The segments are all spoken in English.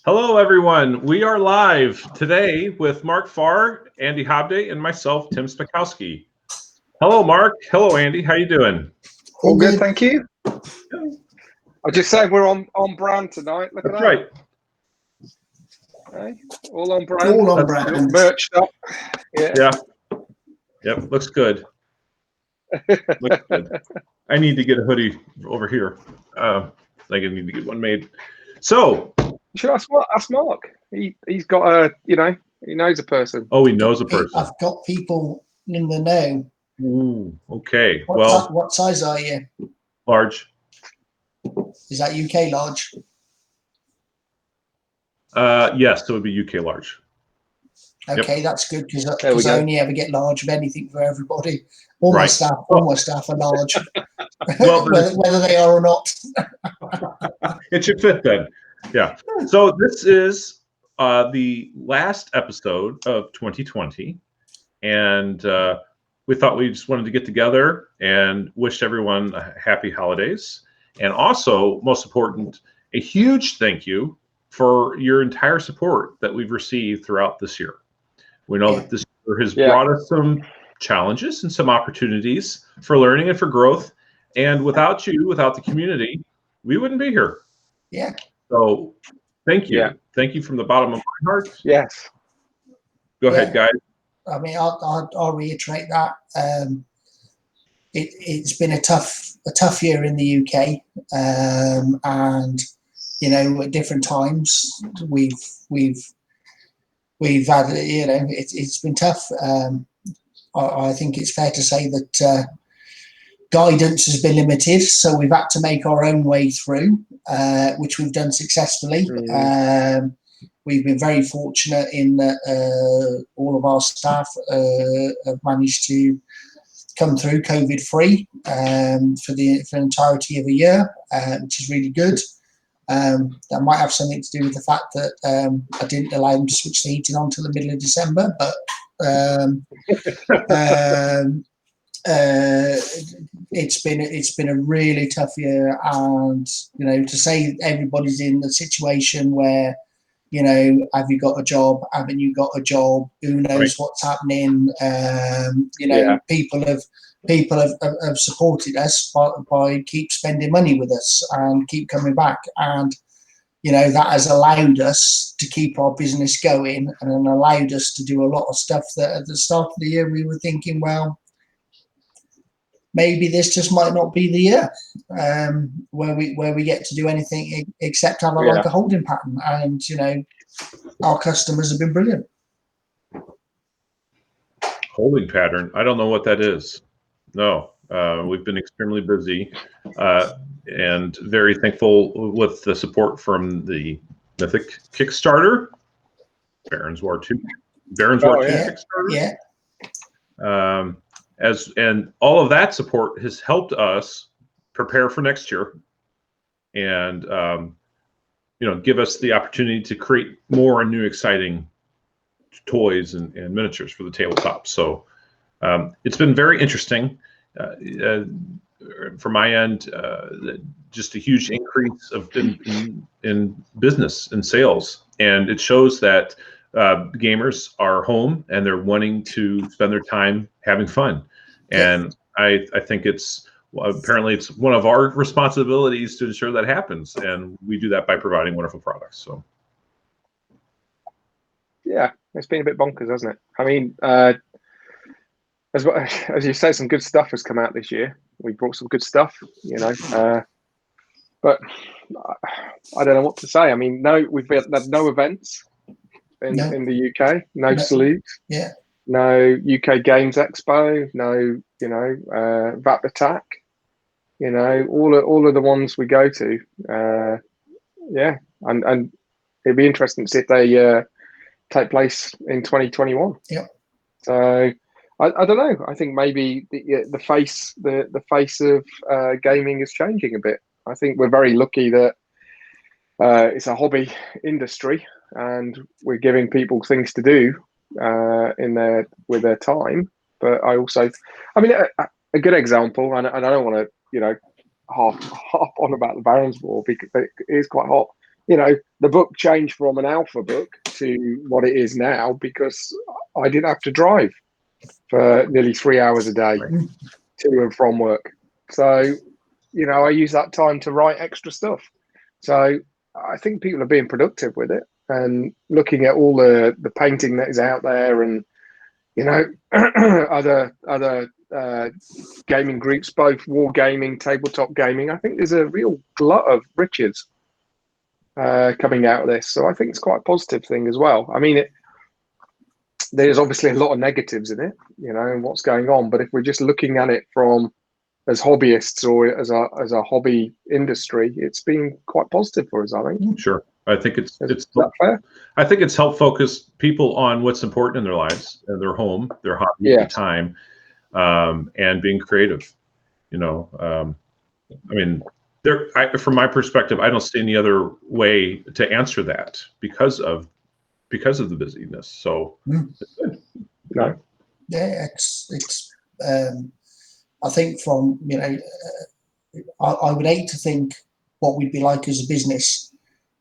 Hello, everyone. We are live today with Mark Farr, Andy Hobday, and myself, Tim Spakowski. Hello, Mark. Hello, Andy. How you doing? All good, thank you. I just said we're on brand tonight. Look That's at that. right. Okay. All on brand. All on brand. Merched up. Yeah. Yep. Looks good. Looks good. I need to get a hoodie over here. I need to get one made. So. You should ask Mark. He's got a, he knows a person. Oh, he knows a person. I've got people in the know. Ooh, okay. What size are you? Large. Is that UK large? Yes, it would be UK large. Okay, that's good because I only ever get large of anything for everybody. All my staff are large, whether they are or not. It should fit then. Yeah. So this is the last episode of 2020, and we thought we just wanted to get together and wish everyone happy holidays, and also, most important, a huge thank you for your entire support that we've received throughout this year. We know that this year has brought us some challenges and some opportunities for learning and for growth, and without you, without the community, we wouldn't be here. Yeah. So thank you. Thank you from the bottom of my heart. Yes. Go ahead, guys. I mean, I'll reiterate that. It's been a tough year in the UK, and at different times we've had it's been tough. I think it's fair to say that guidance has been limited, so we've had to make our own way through, which we've done successfully. We've been very fortunate in that all of our staff have managed to come through COVID-free for the entirety of a year, which is really good. That might have something to do with the fact that I didn't allow them to switch the heating on till the middle of December, but it's been a really tough year, and to say everybody's in the situation where have you got a job, haven't you got a job, who knows what's happening. People have supported us by keep spending money with us and keep coming back, and that has allowed us to keep our business going and allowed us to do a lot of stuff that at the start of the year we were thinking, well, maybe this just might not be the year where we get to do anything except have like a holding pattern. And our customers have been brilliant. Holding pattern. I don't know what that is. No, we've been extremely busy and very thankful with the support from the Mythic Kickstarter, Barons War 2 Kickstarter. Yeah. And all of that support has helped us prepare for next year, and give us the opportunity to create more and new exciting toys and miniatures for the tabletop. So it's been very interesting from my end. Just a huge increase in business and sales, and it shows that gamers are home and they're wanting to spend their time having fun. And I think apparently it's one of our responsibilities to ensure that happens, and we do that by providing wonderful products. So yeah, it's been a bit bonkers, hasn't it? I mean, as you say, some good stuff has come out this year. We brought some good stuff, but I don't know what to say. I mean, we've had no events in the UK, no salutes, no UK Games Expo, no, VAP Attack, all of the ones we go to, and it'd be interesting to see if they take place in 2021. So I don't know. I think maybe the face of gaming is changing a bit. I think we're very lucky that it's a hobby industry, and we're giving people things to do with their time. But a good example, and I don't want to harp on about the Barons War because it is quite hot. the book changed from an alpha book to what it is now because I didn't have to drive for nearly 3 hours a day to and from work. So, I use that time to write extra stuff. So I think people are being productive with it and looking at all the painting that is out there and, other gaming groups, both war gaming, tabletop gaming. I think there's a real glut of riches coming out of this. So I think it's quite a positive thing as well. I mean, there's obviously a lot of negatives in it, and what's going on. But if we're just looking at it from as hobbyists or as a hobby industry, it's been quite positive for us, I think. Sure. I think it's fair? I think it's helped focus people on what's important in their lives, their home, their hobby, their time, and being creative. I mean, from my perspective, I don't see any other way to answer that because of the busyness. So it's good. No. Yeah, it's I think from I would hate to think what we'd be like as a business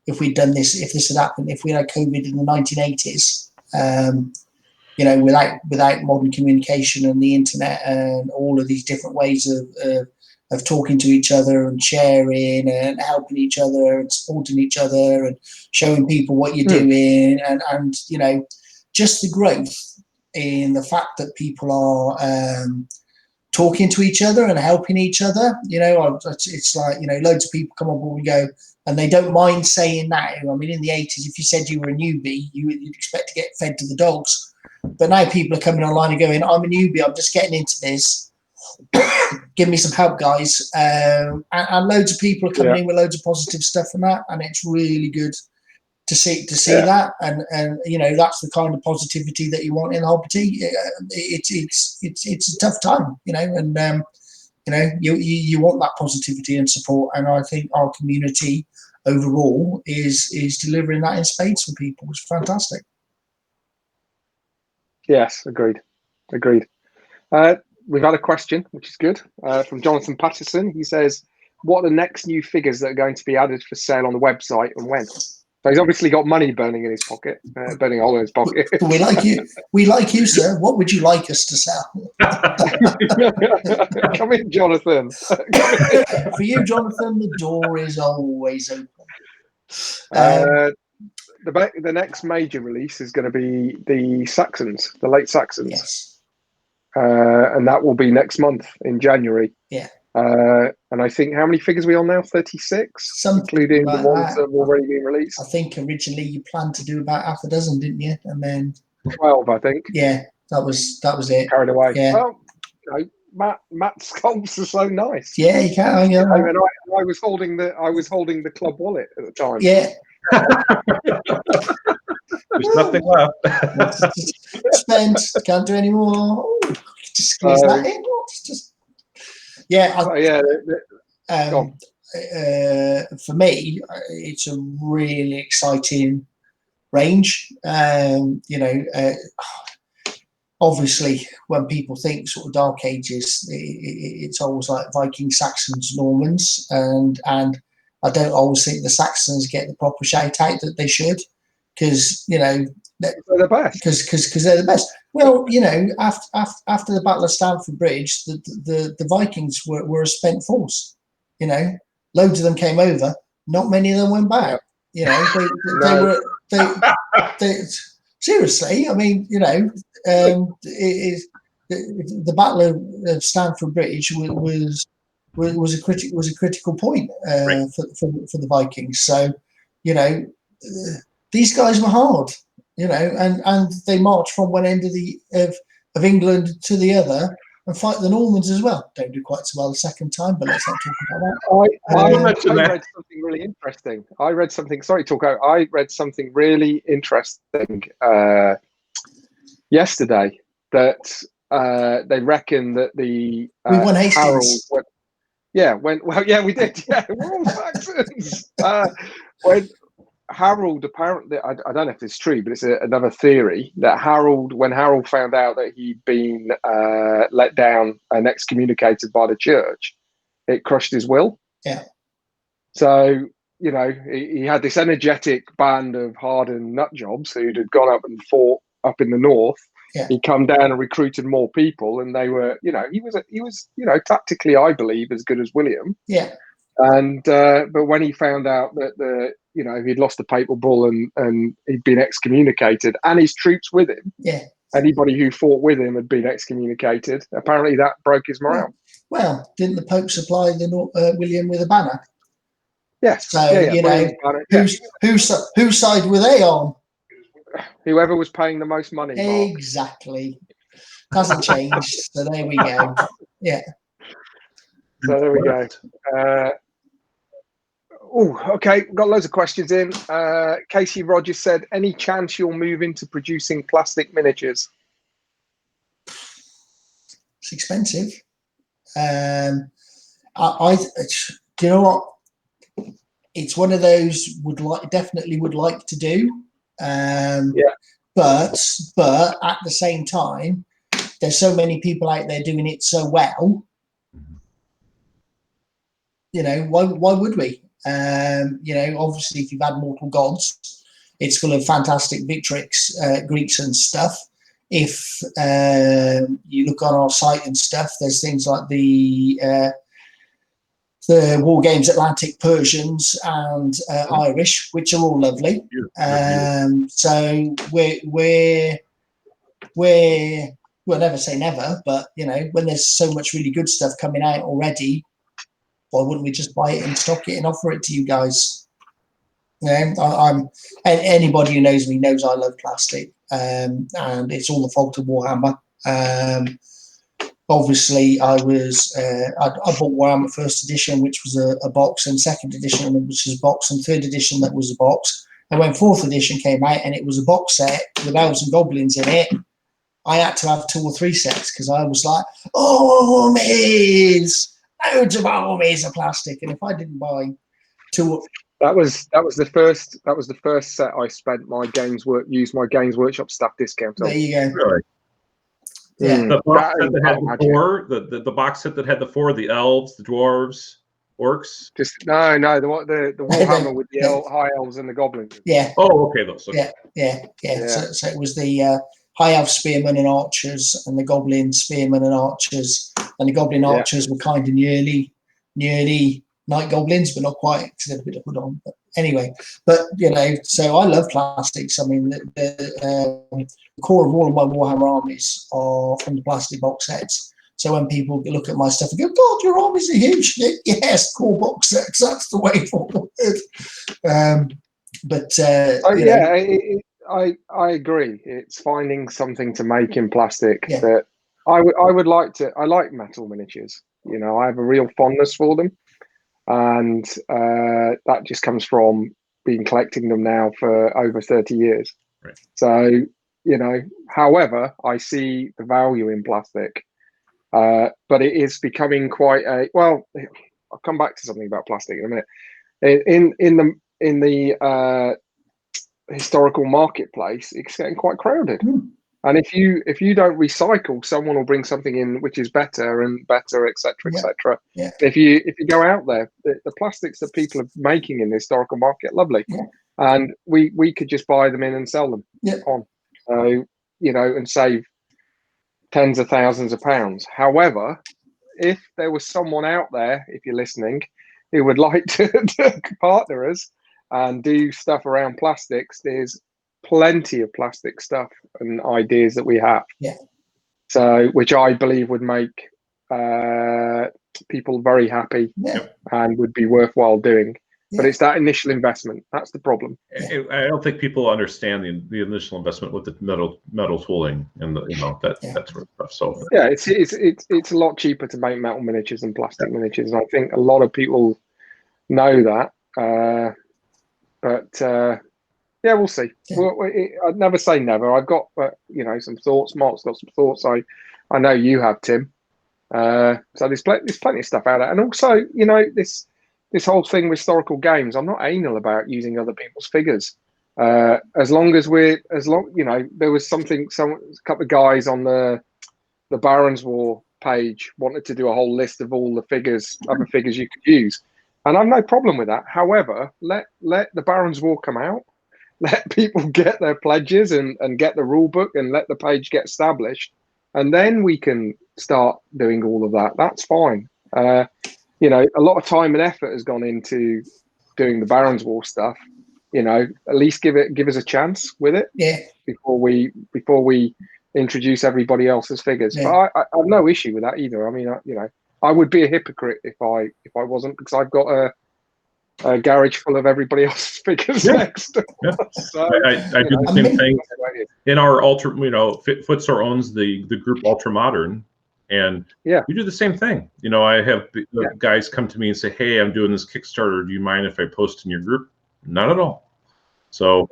if we'd done this, if this had happened, if we had COVID in the 1980s, without modern communication and the internet and all of these different ways of talking to each other and sharing and helping each other and supporting each other and showing people what you're doing and just the growth in the fact that people are talking to each other and helping each other. It's like, loads of people come on board and go, and they don't mind saying that. I mean, in the 80s, if you said you were a newbie, you'd expect to get fed to the dogs. But now people are coming online and going, I'm a newbie, I'm just getting into this. Give me some help, guys. And loads of people are coming in with loads of positive stuff and that, and it's really good to see that, and that's the kind of positivity that you want in the hobby. It's a tough time, and you want that positivity and support, and I think our community overall is delivering that in spades for people. It's fantastic. Yes, agreed. We've had a question, which is good, from Jonathan Patterson. He says, what are the next new figures that are going to be added for sale on the website and when? So he's obviously got money burning in his pocket, burning a hole in his pocket. We like you, sir. What would you like us to sell? Come in, Jonathan. For you, Jonathan, the door is always open. The next major release is going to be the Saxons, the late Saxons. Yes. And that will be next month in January. Yeah. And I think, how many figures are we on now? 36, including the ones that have already been released. I think originally you planned to do about half a dozen, didn't you? And then 12, I think. Yeah, that was it. Carried away. Yeah. Well, Matt's sculpts are so nice. Yeah, you can. Yeah. I mean, I was holding the club wallet at the time. Yeah. There's nothing left. Spent. Can't do any more. Just squeeze that in. For me, it's a really exciting range. Obviously, when people think sort of Dark Ages, it's always like Vikings, Saxons, Normans, and I don't always think the Saxons get the proper shout out that they should, because they're the best. Because they're the best. Well, after the Battle of Stamford Bridge, the Vikings were a spent force. Loads of them came over. Not many of them went back. They seriously. I mean, the Battle of Stamford Bridge was a critical point for the Vikings. So, these guys were hard. And they marched from one end of England to the other and fight the Normans as well. Don't do quite so well the second time, but let's not talk about that. I read something really interesting. I read something really interesting yesterday, that they reckon that the we won Hastings. We did. Yeah, we're all Saxons. When Harold, apparently, I don't know if it's true, but it's another theory that when Harold found out that he'd been let down and excommunicated by the church, it crushed his will. Yeah. So you know, he had this energetic band of hardened nut jobs who'd had gone up and fought up in the north. Yeah. He'd come down and recruited more people, and they were, you know, he was, you know, tactically, I believe, as good as William. Yeah. And but when he found out that you know, he'd lost the papal bull and he'd been excommunicated, and his troops with him. Yeah. Anybody who fought with him had been excommunicated. Apparently, that broke his morale. Well, didn't the Pope supply William with a banner? Yes. So you know, whose side were they on? Whoever was paying the most money. Mark. Exactly. Hasn't changed. So there we go. Yeah. So there we go. Okay. We've got loads of questions in. Casey Rogers said, "Any chance you'll move into producing plastic miniatures?" It's expensive. Do you know what? It's one of those definitely would like to do. But at the same time, there's so many people out there doing it so well. You know, why would we? You know, obviously, if you've had Mortal Gods, it's full of fantastic Victrix, Greeks and stuff. If you look on our site and stuff, there's things like the War Games Atlantic Persians and Irish, which are all lovely. So we'll never say never, but you know, when there's so much really good stuff coming out already, why wouldn't we just buy it and stock it and offer it to you guys? You know, anybody who knows me knows I love plastic, and it's all the fault of Warhammer. Obviously, I bought Warhammer First Edition, which was a box, and Second Edition, which was a box, and Third Edition, that was a box. And when Fourth Edition came out, and it was a box set with elves and goblins in it, I had to have 2 or 3 sets because I was like, armies, loads of armies of plastic. And if I didn't buy 2, that was the first set I spent used my Games Workshop staff discount on. There you go. Really? Yeah. The box set that had the 4, the box set that had the 4, the elves, the dwarves, orcs. Just the Warhammer with the high elves and the goblins. Yeah. Oh, okay, those. Okay. Yeah. So it was the high elf spearmen and archers, and the goblin spearmen and archers, and the goblin archers were kind of nearly night goblins, but not quite because they had a bit of hood on. But anyway, you know, so I love plastics. I mean, the core of all of my Warhammer armies are from the plastic box sets. So when people look at my stuff and go, "God, your armies are huge," yes, core box sets. That's the way forward. I agree. It's finding something to make in plastic that I would like to. I like metal miniatures. You know, I have a real fondness for them, and that just comes from been collecting them now for over 30 years. Right. So, you know, however, I see the value in plastic, but it is becoming quite a, well, I'll come back to something about plastic in a minute. In the historical marketplace, it's getting quite crowded. And if you don't recycle, someone will bring something in which is better and better, etc., etc. Yeah. If you go out there, the plastics that people are making in the historical market, lovely, and we could just buy them in and sell them on, you know, and save tens of thousands of pounds. However, if there was someone out there, if you're listening, who would like to partner us and do stuff around plastics, there's plenty of plastic stuff and ideas that we have. So, which I believe would make people very happy and would be worthwhile doing. But it's that initial investment. That's the problem. I don't think people understand the initial investment with the metal tooling and that sort of stuff. So it's a lot cheaper to make metal miniatures than plastic miniatures. And I think a lot of people know that. But we'll see. I'd never say never. I've got some thoughts. Mark's got some thoughts. I know you have, Tim. So there's plenty of stuff out there. And also, you know, this whole thing with historical games, I'm not anal about using other people's figures. As long, you know, there was a couple of guys on the Barons War page wanted to do a whole list of all the other figures you could use. and I've no problem with that. However, let the Barons War come out, let people get their pledges and get the rule book, and let the page get established, and then we can start doing all of that. That's fine. You know, a lot of time and effort has gone into doing the Barons War stuff. You know, at least give us a chance with it. Yeah. Before we introduce everybody else's figures. Yeah. But I have no issue with that either. I mean, you know, I would be a hypocrite if I wasn't, because I've got a garage full of everybody else's figures next. Yeah. So, I do the same thing. In our Footsore owns the group Ultra Modern, and we do the same thing. You know, I have the guys come to me and say, "Hey, I'm doing this Kickstarter. Do you mind if I post in your group?" Not at all. So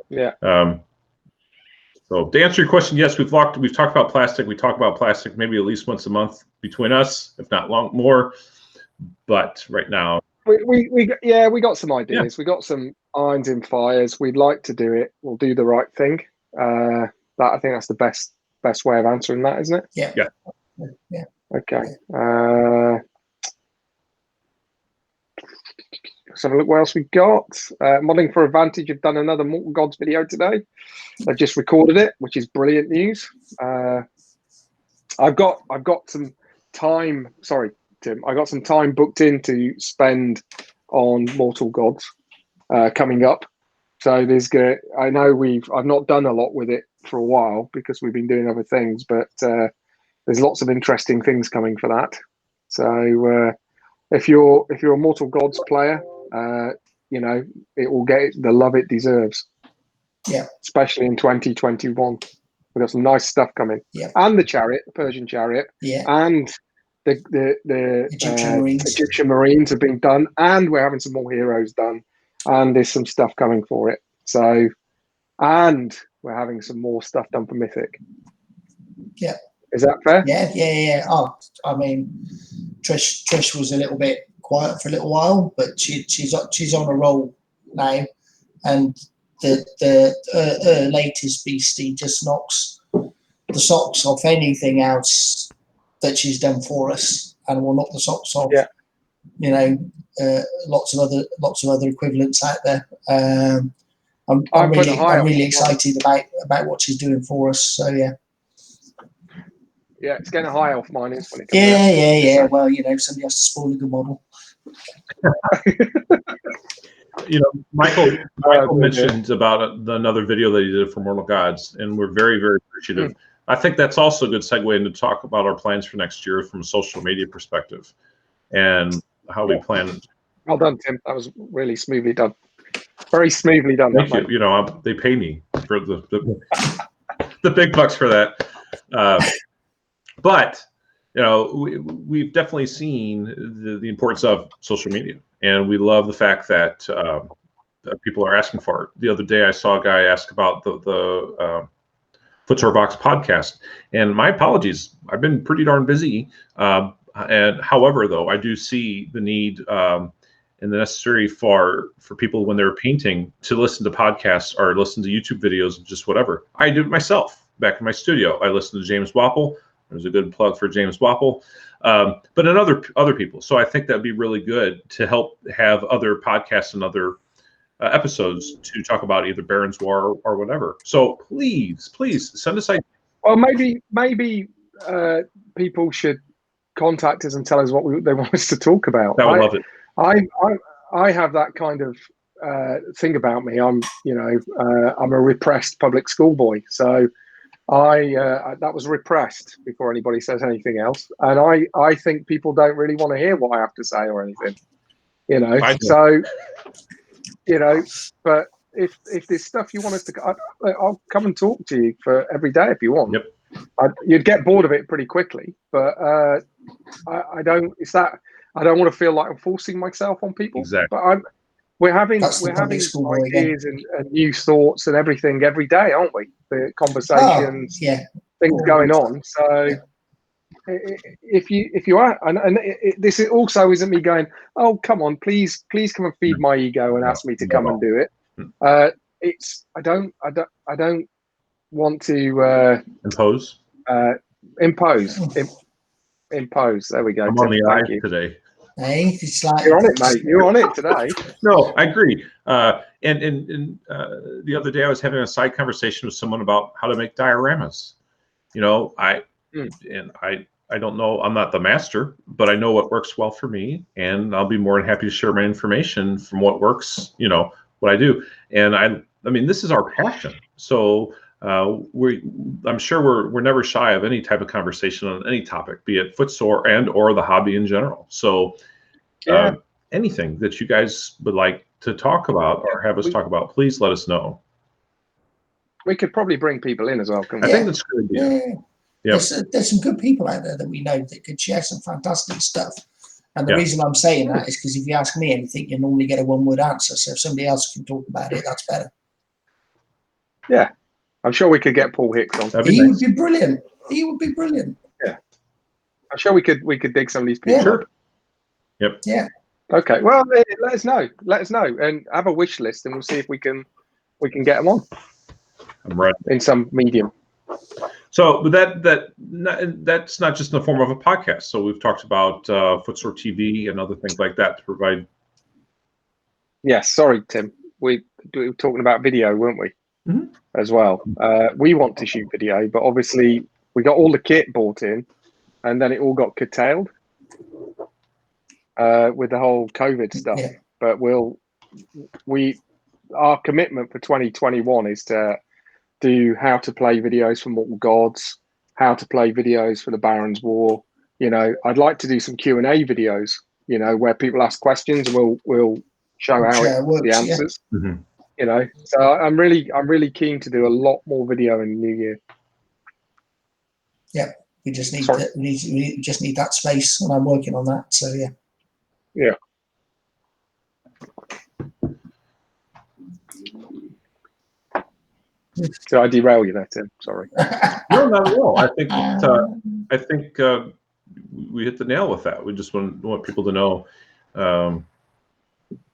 so to answer your question, yes, we've talked about plastic. We talk about plastic maybe at least once a month between us, if not more. But right now, we got some ideas. We got some irons in fires. We'd like to do it. We'll do the right thing. I think that's the best way of answering that, isn't it? Yeah. Okay. Let's have a look what else we got. Modding for Advantage have done another Mortal Gods video today. They've just recorded it, which is brilliant news. I've got some time. Sorry, Tim. I got some time booked in to spend on Mortal Gods coming up. So I know I've not done a lot with it for a while because we've been doing other things, but there's lots of interesting things coming for that. So if you're a Mortal Gods player, you know, it will get the love it deserves. Yeah. Especially in 2021. We've got some nice stuff coming. Yeah. And the chariot, the Persian chariot. Yeah. And the Egyptian Marines have been done, and we're having some more heroes done. And there's some stuff coming for it. So, and we're having some more stuff done for Mythic. Yeah. Is that fair? Yeah. Oh, I mean, Trish was a little bit quiet for a little while, but she's on a roll now, and the latest beastie just knocks the socks off anything else that she's done for us, and will knock the socks off. Yeah. You know, lots of other equivalents out there. I'm really excited about what she's doing for us. So yeah. Yeah, it's getting high off mine. When it comes yeah. Well, you know, somebody has to spoil a good model. You know, Michael mentioned about another video that he did for Mortal Gods, and we're very, very appreciative. I think that's also a good segue into talk about our plans for next year from a social media perspective and how we plan. Well done, Tim. That was really smoothly done. Very smoothly done. Thank you. You know, they pay me for the big bucks for that. But you know, we've definitely seen the importance of social media, and we love the fact that people are asking for it. The other day, I saw a guy ask about the Footsore Box podcast, and my apologies, I've been pretty darn busy. And however, though, I do see the need and the necessary for people when they're painting to listen to podcasts or listen to YouTube videos, just whatever. I do it myself back in my studio. I listen to James Wapple. There's a good plug for James Wapple, but in other people. So I think that'd be really good to help have other podcasts and other episodes to talk about either Baron's War or whatever. So please send us ideas. Well, maybe people should contact us and tell us what they want us to talk about. I would love it. I have that kind of thing about me. I'm a repressed public school boy, so. That was repressed before anybody says anything else, and I think people don't really want to hear what I have to say or anything, you know. So, you know, but if there's stuff you want us to, I'll come and talk to you for every day if you want. Yep. You'd get bored of it pretty quickly, but I don't. It's that I don't want to feel like I'm forcing myself on people. Exactly. But we're having ideas and new thoughts and everything every day, aren't we? The conversations, things going on. So if you are, and this also isn't me going, oh come on, please come and feed my ego and ask me to come and do it. It's I don't want to impose. Impose. There we go. I'm on the eye today. Hey, it's like you're on it, mate. You're on it today. No, I agree. And the other day I was having a side conversation with someone about how to make dioramas. You know, I don't know. I'm not the master, but I know what works well for me, and I'll be more than happy to share my information from what works. You know, what I do, and I mean, this is our passion. So I'm sure we're never shy of any type of conversation on any topic, be it footsore and or the hobby in general. So anything that you guys would like to talk about or have us talk about, please let us know. We could probably bring people in as well. I think that's a good idea. Yeah. There's some good people out there that we know that could share some fantastic stuff. And the reason I'm saying that is because if you ask me anything, you normally get a one-word answer. So if somebody else can talk about it, that's better. Yeah. I'm sure we could get Paul Hicks on. He would be brilliant. He would be brilliant. Yeah. I'm sure we could dig some of these people. Sure. Yep. Yeah. Okay. Well, let us know. Let us know, and have a wish list, and we'll see if we can get them on. I'm right. In some medium. So that's not just in the form of a podcast. So we've talked about Footsore TV and other things like that to provide. Yes. Sorry, Tim. We were talking about video, weren't we? Mm-hmm. As well. We want to shoot video, but obviously we got all the kit bought in, and then it all got curtailed with the whole COVID stuff. Yeah. But our commitment for 2021 is to do how to play videos for Mortal Gods, how to play videos for the Baron's War. You know, I'd like to do some Q&A videos, you know, where people ask questions and we'll show the answers. Yeah. Mm-hmm. You know, so I'm really keen to do a lot more video in the new year. Yeah, we just need we just need that space, and I'm working on that. So yeah. Yeah. So I derail you there, Tim. Sorry. No, not at all. I think we hit the nail with that. We just want people to know,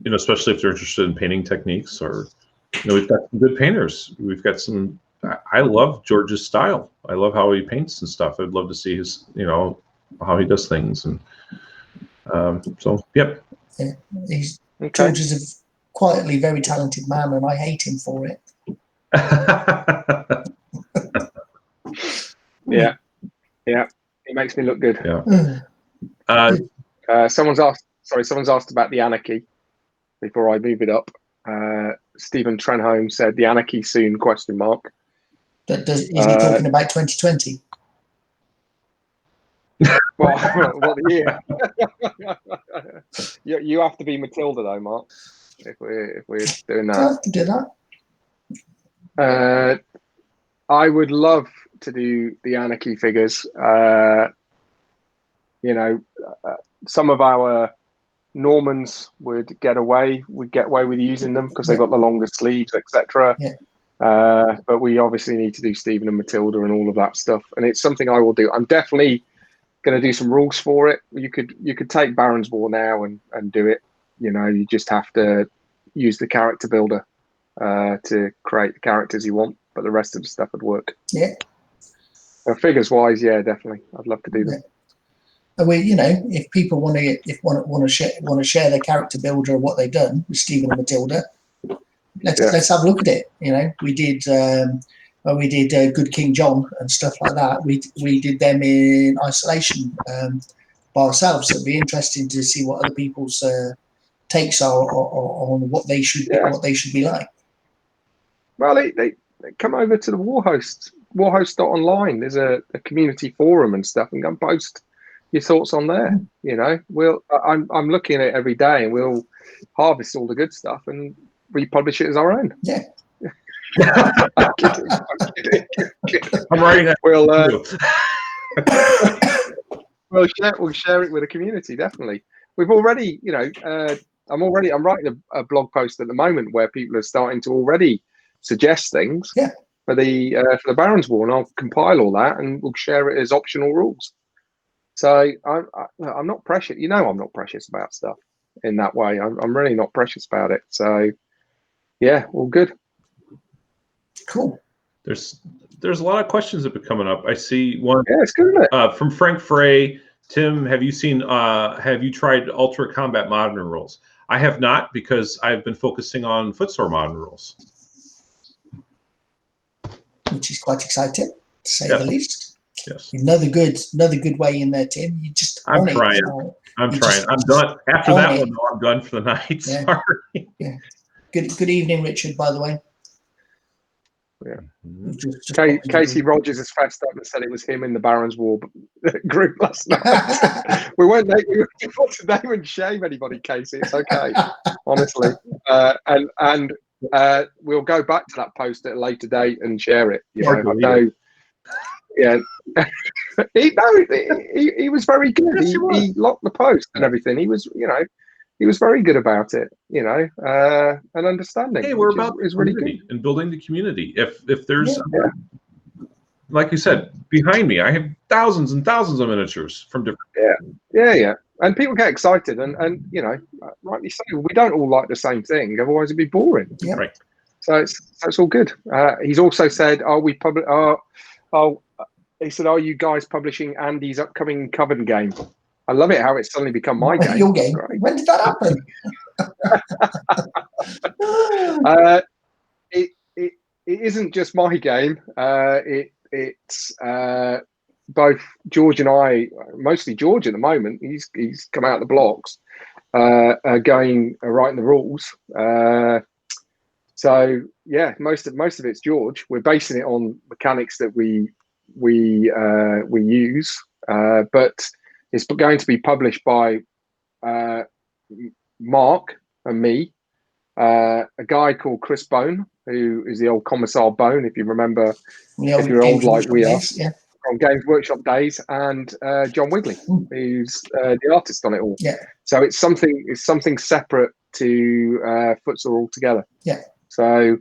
you know, especially if they're interested in painting techniques, or you know, we've got some good painters. We've got some. I love George's style. I love how he paints and stuff. I'd love to see his, you know, how he does things, and so yep. Yeah, George is a quietly very talented man, and I hate him for it. Yeah, it makes me look good. Yeah. Someone's asked about the Anarchy before I move it up. Stephen Trenholm said the Anarchy soon ? Is he talking about 2020? What year? You have to be Matilda though, Mark. If we're doing that, I have to do that. I would love to do the Anarchy figures. You know, some of our Normans would get away with using them because they've got the longer sleeves, etc. Yeah. But we obviously need to do Stephen and Matilda and all of that stuff, and it's something I will do. I'm definitely going to do some rules for it. You could take Baron's War now and do it. You know, you just have to use the character builder to create the characters you want, but the rest of the stuff would work. Yeah. Figures wise, yeah, definitely, I'd love to do them. Yeah. We, you know, if people want to share their character builder or what they've done with Stephen and Matilda, let's have a look at it. You know, we did Good King John and stuff like that. We did them in isolation by ourselves. So it'd be interesting to see what other people's takes are on what they should be like. Well, they come over to the warhost.online. There's a community forum and stuff, and go and post your thoughts on there. You know, I'm looking at it every day, and we'll harvest all the good stuff and republish it as our own. Yeah. I'm kidding. I'm writing that. We'll share it with the community. Definitely. We've already, you know, I'm writing a blog post at the moment where people are starting to already suggest things for the Baron's War, and I'll compile all that and we'll share it as optional rules. So I'm not precious. You know, I'm not precious about stuff in that way. I'm really not precious about it. So yeah, all good. Cool. There's a lot of questions that have been coming up. I see one. Yeah, it's good, isn't it? From Frank Frey. Tim, have you tried Ultra Combat Modern Rules? I have not, because I've been focusing on Footsore Modern Rules, which is quite exciting, to say the least. Yes. Another good way in there, Tim. You just I'm trying. I'm trying. I'm done. After that one, though, I'm done for the night. Yeah. Sorry. Yeah. Good evening, Richard, by the way. Yeah. Casey Rogers has fessed up and said it was him in the Barons War group last night. we won't name and shame anybody, Casey. It's okay, honestly. And we'll go back to that post at a later date and share it. Yeah. He was very good. Yes, he locked the post and everything. He was very good about it, and understanding. Hey, we're about is really good and building the community. If there's, like you said, behind me, I have thousands and thousands of miniatures from different. Yeah. And people get excited, and rightly so. We don't all like the same thing, otherwise it'd be boring. Yeah. Right. So it's all good. He's also said, he said, "Are you guys publishing Andy's upcoming Coven game?" I love it how it's suddenly become my game. Your game. When did that happen? It isn't just my game. It's both George and I. Mostly George at the moment. He's come out of the blocks, writing the rules. So yeah, most of it's George. We're basing it on mechanics that we use, but it's going to be published by Mark and me, a guy called Chris Bone, who is the old Commissar Bone, if you remember, if you're old like we are, from Games Workshop days, and John Wigley, who's the artist on it all. Yeah. So it's something separate to Footsore altogether. Yeah. So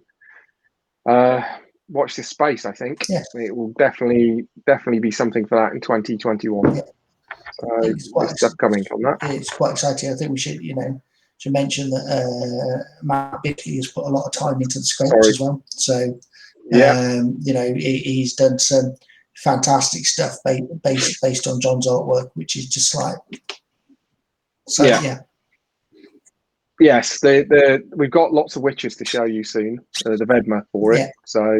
watch this space. I think it will definitely be something for that in 2021. Yeah. There's stuff coming from that. It's quite exciting. I think we should mention that Matt Bickley has put a lot of time into the scripts as well. So he's done some fantastic stuff based on John's artwork, which is just like Yes, we've got lots of witches to show you soon. The Vedma for it, so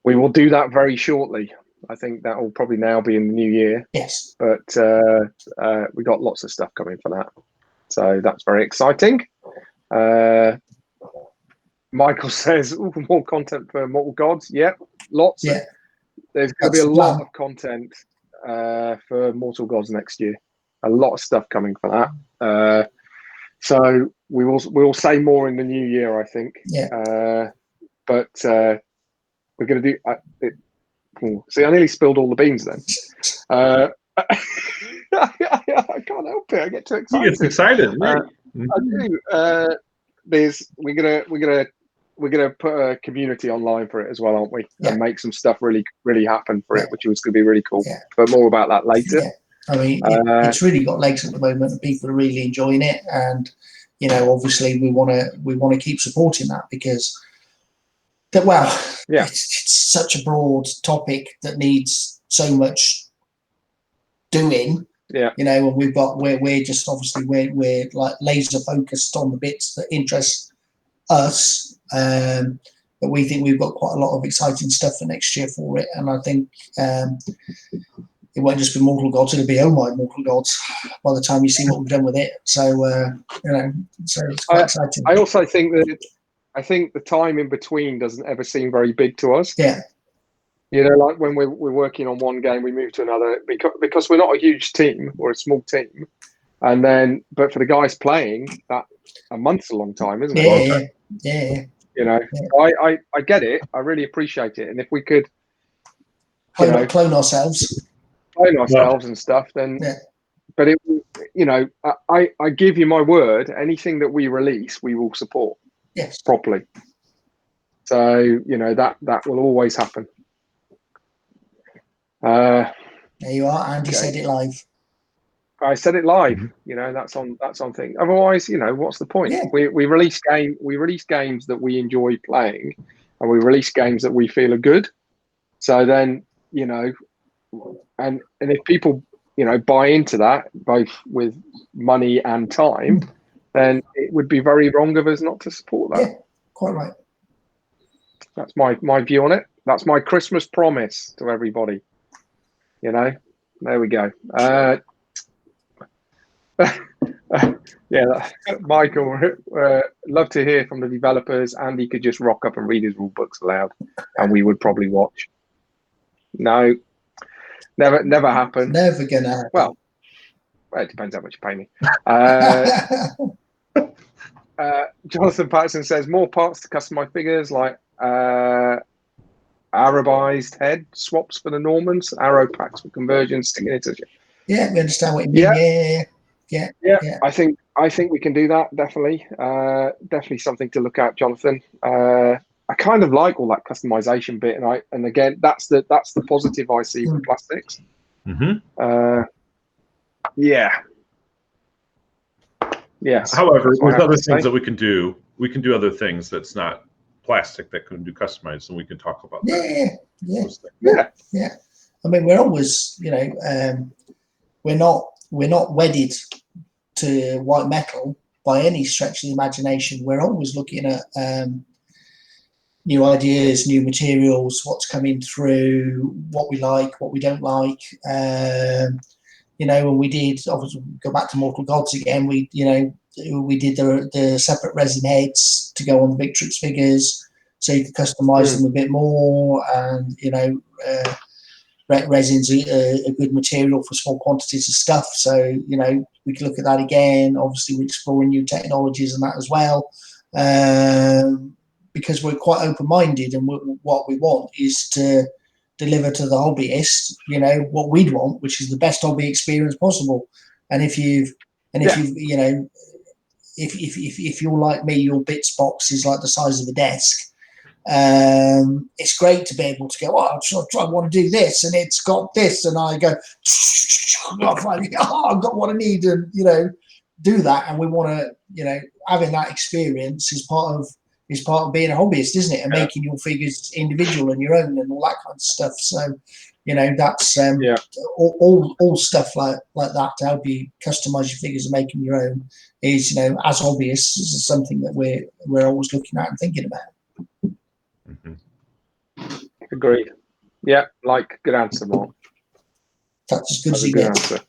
we will do that very shortly. I think that will probably now be in the new year. Yes, but we got lots of stuff coming for that, so that's very exciting. Michael says, more content for Mortal Gods. Yep, lots. Yeah, there's going to be a lot of content for Mortal Gods next year. A lot of stuff coming for that. So we'll say more in the new year, I think. Yeah. But we're going to do. See, I nearly spilled all the beans then. I can't help it. I get too excited. You get excited, right? I do. We're gonna put a community online for it as well, aren't we? Yeah. And make some stuff really happen for it, which is going to be really cool. Yeah. But more about that later. Yeah. I mean, it's really got legs at the moment, and people are really enjoying it. And obviously, we want to keep supporting that because it's such a broad topic that needs so much doing. Yeah. And we're just obviously we're like laser focused on the bits that interest us. But we think we've got quite a lot of exciting stuff for next year for it, and I think it won't just be Mortal Gods; it'll be Mortal Gods by the time you see what we've done with it. So so it's quite exciting. I also think that the time in between doesn't ever seem very big to us. Yeah. Like when we're working on one game, we move to another because we're not a huge team or a small team, and then but for the guys playing, that a month's a long time, isn't it? Yeah. I get it. I really appreciate it, and if we could clone ourselves and stuff, then. Yeah. But I give you my word. Anything that we release, we will support. Yes. Properly. So that will always happen. There you are. Andy said it live. I said it live. That's on thing. Otherwise, what's the point? Yeah. We release games that we enjoy playing, and we release games that we feel are good. So then, and if people buy into that both with money and time, then it would be very wrong of us not to support that. Yeah, quite right. That's my view on it. That's my Christmas promise to everybody. There we go. Yeah, Michael, love to hear from the developers. Andy could just rock up and read his rule books aloud, and we would probably watch. No, never happen. Never gonna happen. Well, it depends how much you pay me. Jonathan Patterson says more parts to customize figures, like Arabized head swaps for the Normans, arrow packs for conversions, sticking it to. Yeah, we understand what you mean. Yeah. I think we can do that. Definitely something to look at, Jonathan. I kind of like all that customization bit, and again, that's the positive I see with plastics. Yes. However, there's other things that we can do. We can do other things that's not plastic that can do customized, and we can talk about that. Yeah. I mean, we're always, we're not wedded to white metal by any stretch of the imagination. We're always looking at new ideas, new materials, what's coming through, what we like, what we don't like. When we did, obviously, go back to Mortal Gods again, we did the separate resin heads to go on the Victrix figures, so you could customize them a bit more. And resin's a good material for small quantities of stuff, so we could look at that again. Obviously, we're exploring new technologies and that as well, because we're quite open-minded, and what we want is to deliver to the hobbyist, what we'd want, which is the best hobby experience possible. And if you're like me, your bits box is like the size of a desk. It's great to be able to go, I want to do this, and it's got this, and I go, I've got what I need, and do that. And we want to, having that experience is part of being a hobbyist, isn't it? And making your figures individual and your own and all that kind of stuff. So, that's all stuff like that to help you customize your figures and make them your own is, as hobbyists, is something that we're always looking at and thinking about. Agreed. Yeah, good answer, Mark. That's as good as you get. Answer.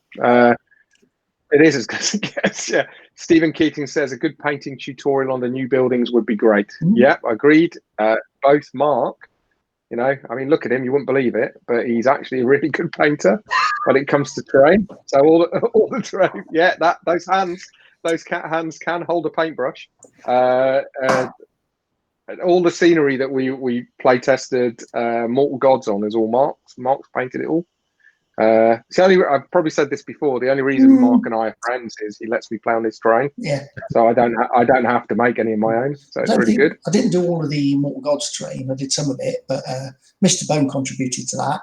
It is as good as it gets. Yeah. Stephen Keating says a good painting tutorial on the new buildings would be great. Yeah, agreed. Both Mark, look at him, you wouldn't believe it, but he's actually a really good painter when it comes to terrain. So all the terrain, those cat hands can hold a paintbrush. All the scenery that we play tested Mortal Gods on is all Mark's. Mark's painted it all. I've probably said this before. The only reason Mark and I are friends is he lets me play on his terrain. Yeah. So I don't have to make any of my own. So it's really good. I didn't do all of the Mortal Gods terrain. I did some of it, but Mr. Bone contributed to that.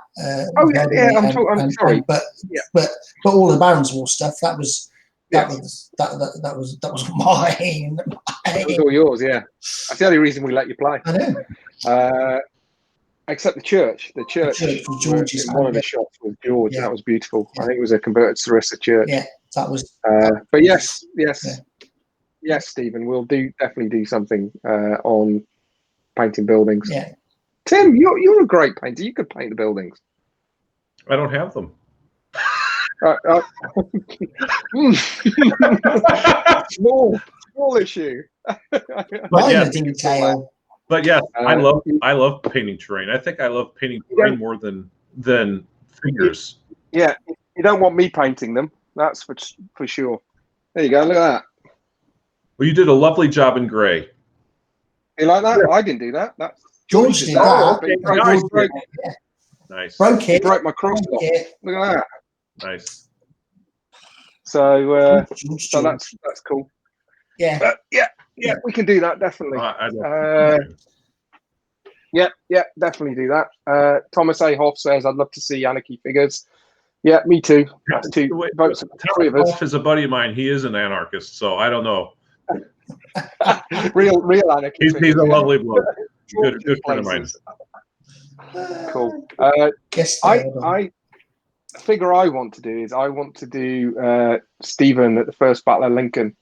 I'm sorry, but all the Barons War stuff that was mine. It was all yours. Yeah. That's the only reason we let you play. I know. Except the church. The church from George's in one of the shots with George. Yeah. That was beautiful. Yeah. I think it was a converted Sarissa church. Yeah, that was. But yes, Stephen, we'll definitely do something on painting buildings. Yeah. Tim, you're a great painter. You could paint the buildings. I don't have them. Small issue. But yes, I love painting terrain. I think I love painting terrain more than figures. Yeah, you don't want me painting them. That's for sure. There you go. Look at that. Well, you did a lovely job in gray. You like that? Yeah. I didn't do that. That's George did that. Nice. Broke it. He broke my cross block. Look at that. Nice. So that's cool. Yeah. Yeah, we can do that definitely. Definitely do that. Thomas A. Hoff says, "I'd love to see Anarchy figures." Yeah, me too. That's two votes. Three of us. Hoff is a buddy of mine. He is an anarchist, so I don't know. real anarchy. He's a lovely bloke. Good friend of mine. Cool. figure I want to do is I want to do Stephen at the First Battle of Lincoln,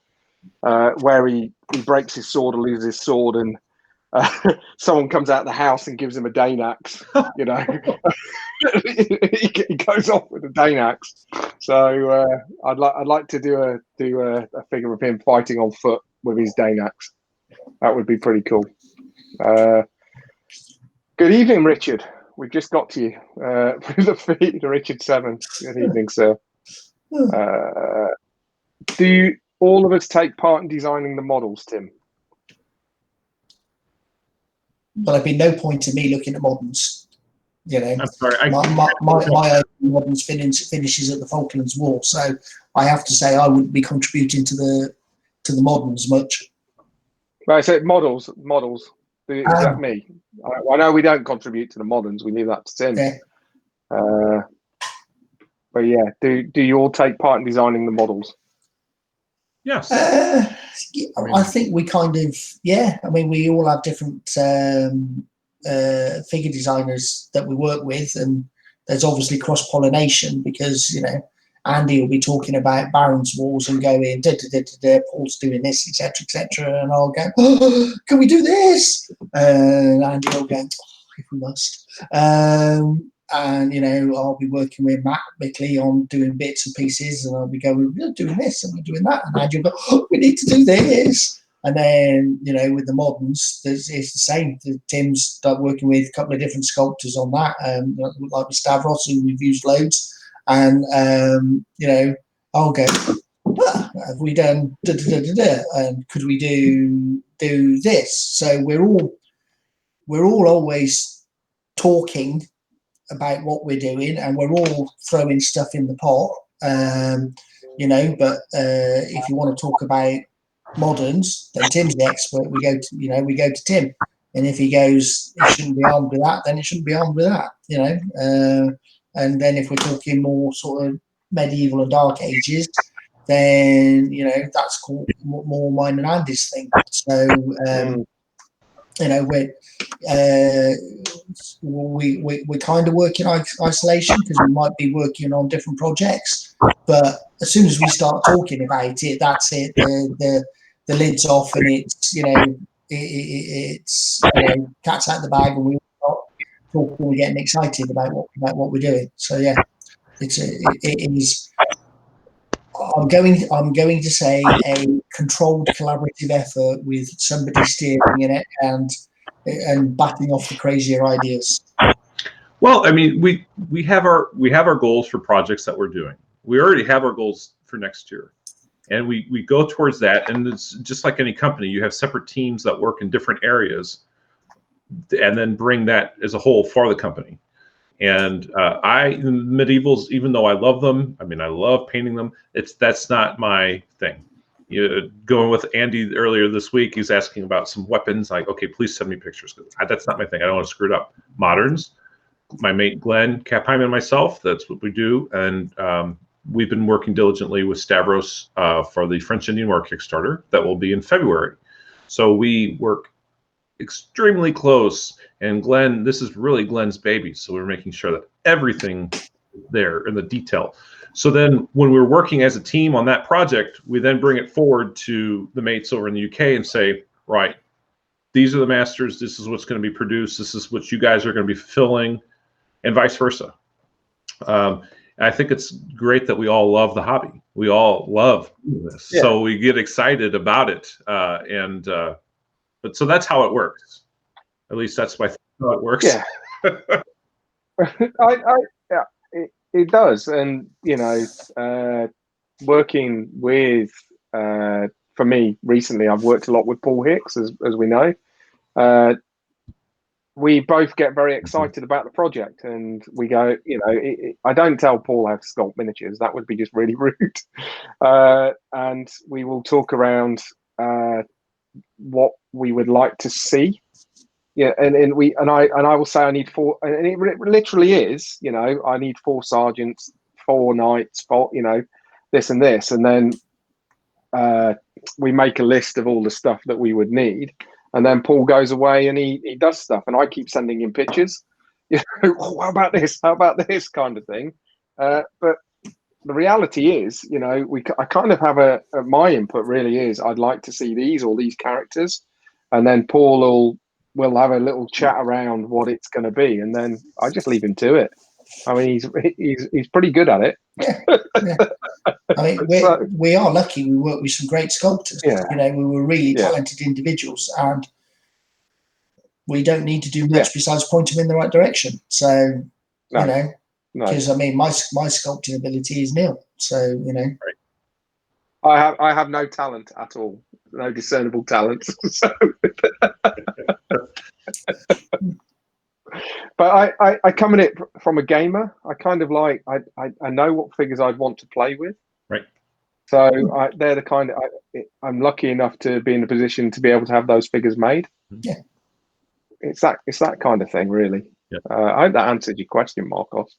where he breaks his sword or loses his sword, and someone comes out of the house and gives him a Dane axe. You know, he goes off with a Dane axe. So I'd like to do a figure of him fighting on foot with his Dane axe. That would be pretty cool. Good evening, Richard. We've just got to you through the feed to Richard 7. Good evening, sir. Do all of us take part in designing the models, Tim? Well, there'd be no point in me looking at moderns. You know, I'm sorry. My own moderns finishes at the Falklands War, so I have to say I wouldn't be contributing to the moderns much. Right, so models. Is that me? I know we don't contribute to the moderns. We leave that to Tim. Yeah. But yeah, do you all take part in designing the models? Yes. I think we kind of, yeah. I mean, we all have different figure designers that we work with, and there's obviously cross-pollination because, you know, Andy will be talking about Baron's Wars and going, Paul's doing this, etc., and I'll go, oh, can we do this? And Andy will go, oh, if we must. And, you know, I'll be working with Matt Bickley on doing bits and pieces, and I'll be going, we're doing this and we're doing that. And Andy will go, oh, we need to do this. And then, you know, with the moderns, it's the same. Tim's started working with a couple of different sculptors on that, like with Stavros, who we've used loads. And, you know, I'll go, have we done and could we do this? So we're all always talking about what we're doing, and we're all throwing stuff in the pot, you know. But if you want to talk about moderns, then Tim's the expert. We go to Tim, and if he goes, it shouldn't be armed with that, then it shouldn't be armed with that, you know. And then if we're talking more sort of medieval and dark ages, then, you know, that's called more mine and Andy's thing. So you know, we're kind of working in isolation because we might be working on different projects, but as soon as we start talking about it, that's it. The lid's off, and it's, you know, it's, you know, cat's out the bag, and we start talking, we're getting excited about what we're doing. So yeah, it is. I'm going to say a controlled collaborative effort with somebody steering in it and batting off the crazier ideas. Well, I mean, we have our goals for projects that we're doing. We already have our goals for next year, and we go towards that. And it's just like any company, you have separate teams that work in different areas, and then bring that as a whole for the company. And medievals, even though I love them, I mean, I love painting them, that's not my thing. Going with Andy earlier this week, he's asking about some weapons. Like, okay, please send me pictures. That's not my thing. I don't want to screw it up. Moderns, my mate Glenn Kapheim and myself, that's what we do. And we've been working diligently with Stavros for the French Indian War Kickstarter that will be in February. So we work extremely close, and Glenn, this is really Glenn's baby, so we're making sure that everything there in the detail. So then when we're working as a team on that project, we then bring it forward to the mates over in the UK and say, right, these are the masters, this is what's going to be produced, this is what you guys are going to be fulfilling, and vice versa. I think it's great that we all love the hobby. We all love this. Yeah. So we get excited about it, but so that's how it works. At least that's how it works. Yeah. Yeah, it does. And, you know, working with, for me recently, I've worked a lot with Paul Hicks, as we know. We both get very excited about the project, and we go, you know, I don't tell Paul how to sculpt miniatures. That would be just really rude. And we will talk around what we would like to see, yeah, and I will say I need 4, and it literally is, you know, I need 4 sergeants, 4 knights, 4, you know, this and this, and then we make a list of all the stuff that we would need, and then Paul goes away and he does stuff, and I keep sending him pictures, you know, oh, how about this kind of thing, But the reality is, you know, I kind of have my input really is I'd like to see these characters, and then Paul will have a little chat around what it's going to be, and then I just leave him to it. I mean, he's pretty good at it. Yeah. I mean, we are lucky. We work with some great sculptors. Yeah. You know, we were really talented individuals, and we don't need to do much besides point them in the right direction. So, you know, because I mean, my sculpting ability is nil. So, you know, I have no talent at all, no discernible talent. So. But I come at it from a gamer. I kind of like I know what figures I'd want to play with. Right. So they're the kind of I'm lucky enough to be in a position to be able to have those figures made. Yeah. It's that kind of thing, really. Yeah. I hope that answered your question, Marcos.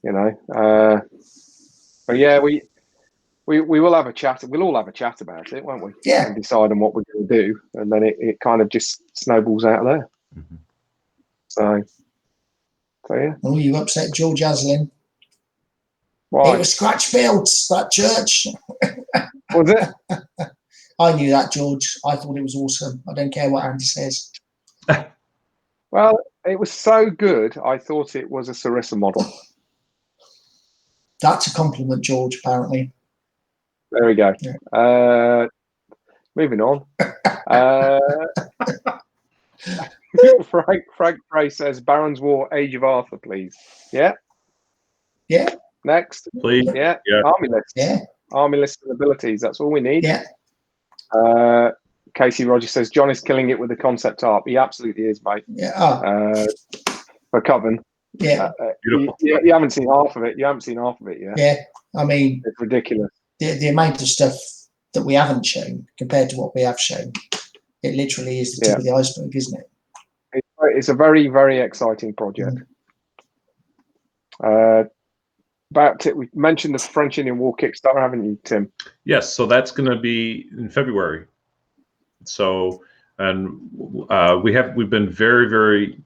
You know, but yeah, we will have a chat. We'll all have a chat about it, won't we? Yeah. And decide on what we're going to do, and then it kind of just snowballs out of there. Mm-hmm. So yeah. Oh, you upset George Aslin. Why? It was scratch built, that church. Was it? I knew that, George. I thought it was awesome. I don't care what Andy says. Well, it was so good, I thought it was a Sarissa model. That's a compliment, George, apparently. There we go. Yeah. Moving on. Frank Bray says, Baron's War, Age of Arthur, please. Yeah? Yeah. Next. Please. Yeah. Army list. Yeah. Army list and abilities. That's all we need. Yeah. Casey Rogers says, John is killing it with the concept art. He absolutely is, mate. Yeah. For Coven. Yeah. You haven't seen half of it. You haven't seen half of it yet. Yeah. I mean, it's ridiculous. The amount of stuff that we haven't shown compared to what we have shown, it literally is the tip of the iceberg, isn't it? It's a very, very exciting project. We mentioned the French Indian War Kickstarter, haven't you, Tim? Yes, so that's going to be in February. So, and we've been very, very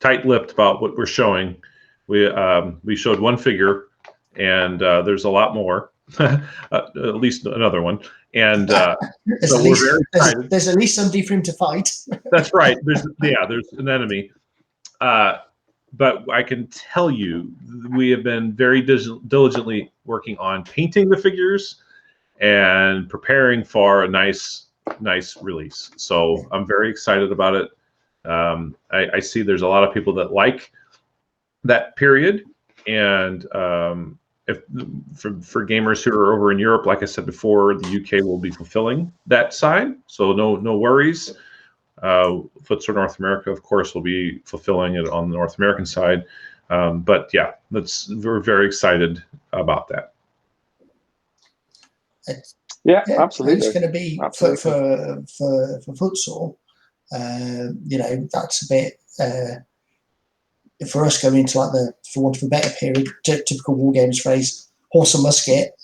tight-lipped about what we're showing. We showed one figure, and there's a lot more, at least another one. And so we're very excited. There's at least somebody for him to fight. That's right. There's an enemy. But I can tell you, we have been very diligently working on painting the figures and preparing for a nice release. So I'm very excited about it. I see there's a lot of people that like that period, and for gamers who are over in Europe, like I said before, the UK will be fulfilling that side. So no worries. Footsore North America, of course, will be fulfilling it on the North American side. But yeah, we're very excited about that. Yeah, absolutely. It's going to be for Footsore. You know, that's a bit for us going into like for want of a better period, typical war games phrase, horse and musket.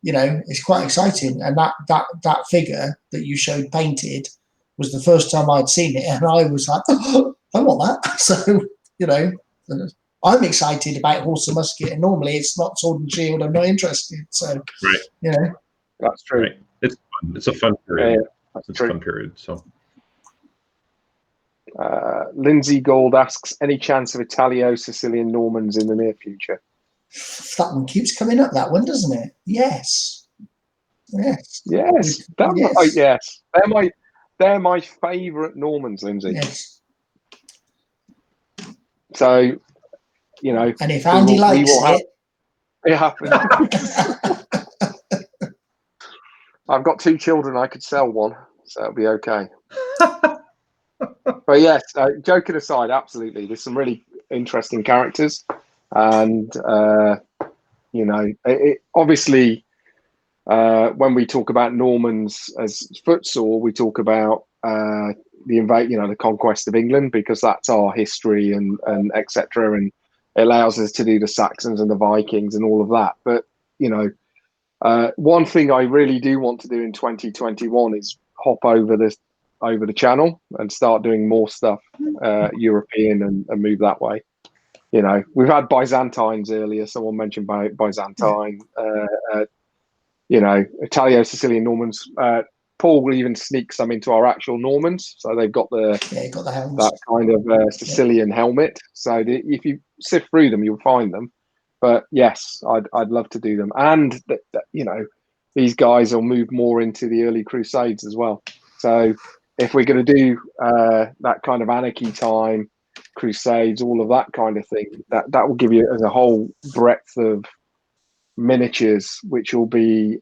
You know, it's quite exciting, and that figure that you showed painted was the first time I'd seen it, and I was like, oh, I want that. So, you know, I'm excited about horse and musket, and normally it's not sword and shield. I'm not interested. So, right, you know, that's true. Right. It's fun. It's a fun period. It's true. a fun period. So, Lindsay Gold asks, any chance of Italio-Sicilian Normans in the near future? That one keeps coming up, that one, doesn't it? Yes. Yes. They're my favourite Normans, Lindsay. Yes. So, you know, and if Andy likes it happens. I've got 2 children. I could sell one, so it'll be okay. But yes, joking aside, absolutely. There's some really interesting characters, and you know, obviously, when we talk about Normans as Footsore, we talk about the conquest of England, because that's our history and etc. And it allows us to do the Saxons and the Vikings and all of that. But you know, one thing I really do want to do in 2021 is hop over the channel and start doing more stuff European and move that way. you know, we've had Byzantines earlier. Someone mentioned Byzantine. You know, Italio, Sicilian, Normans. Paul even sneaks some into our actual Normans, so they've got got the helms. that kind of Sicilian helmet. So if you sift through them, you'll find them. But yes, I'd love to do them, and you know, these guys will move more into the early Crusades as well. So if we're going to do that kind of anarchy time, Crusades, all of that kind of thing, that will give you as a whole breadth of miniatures, which will be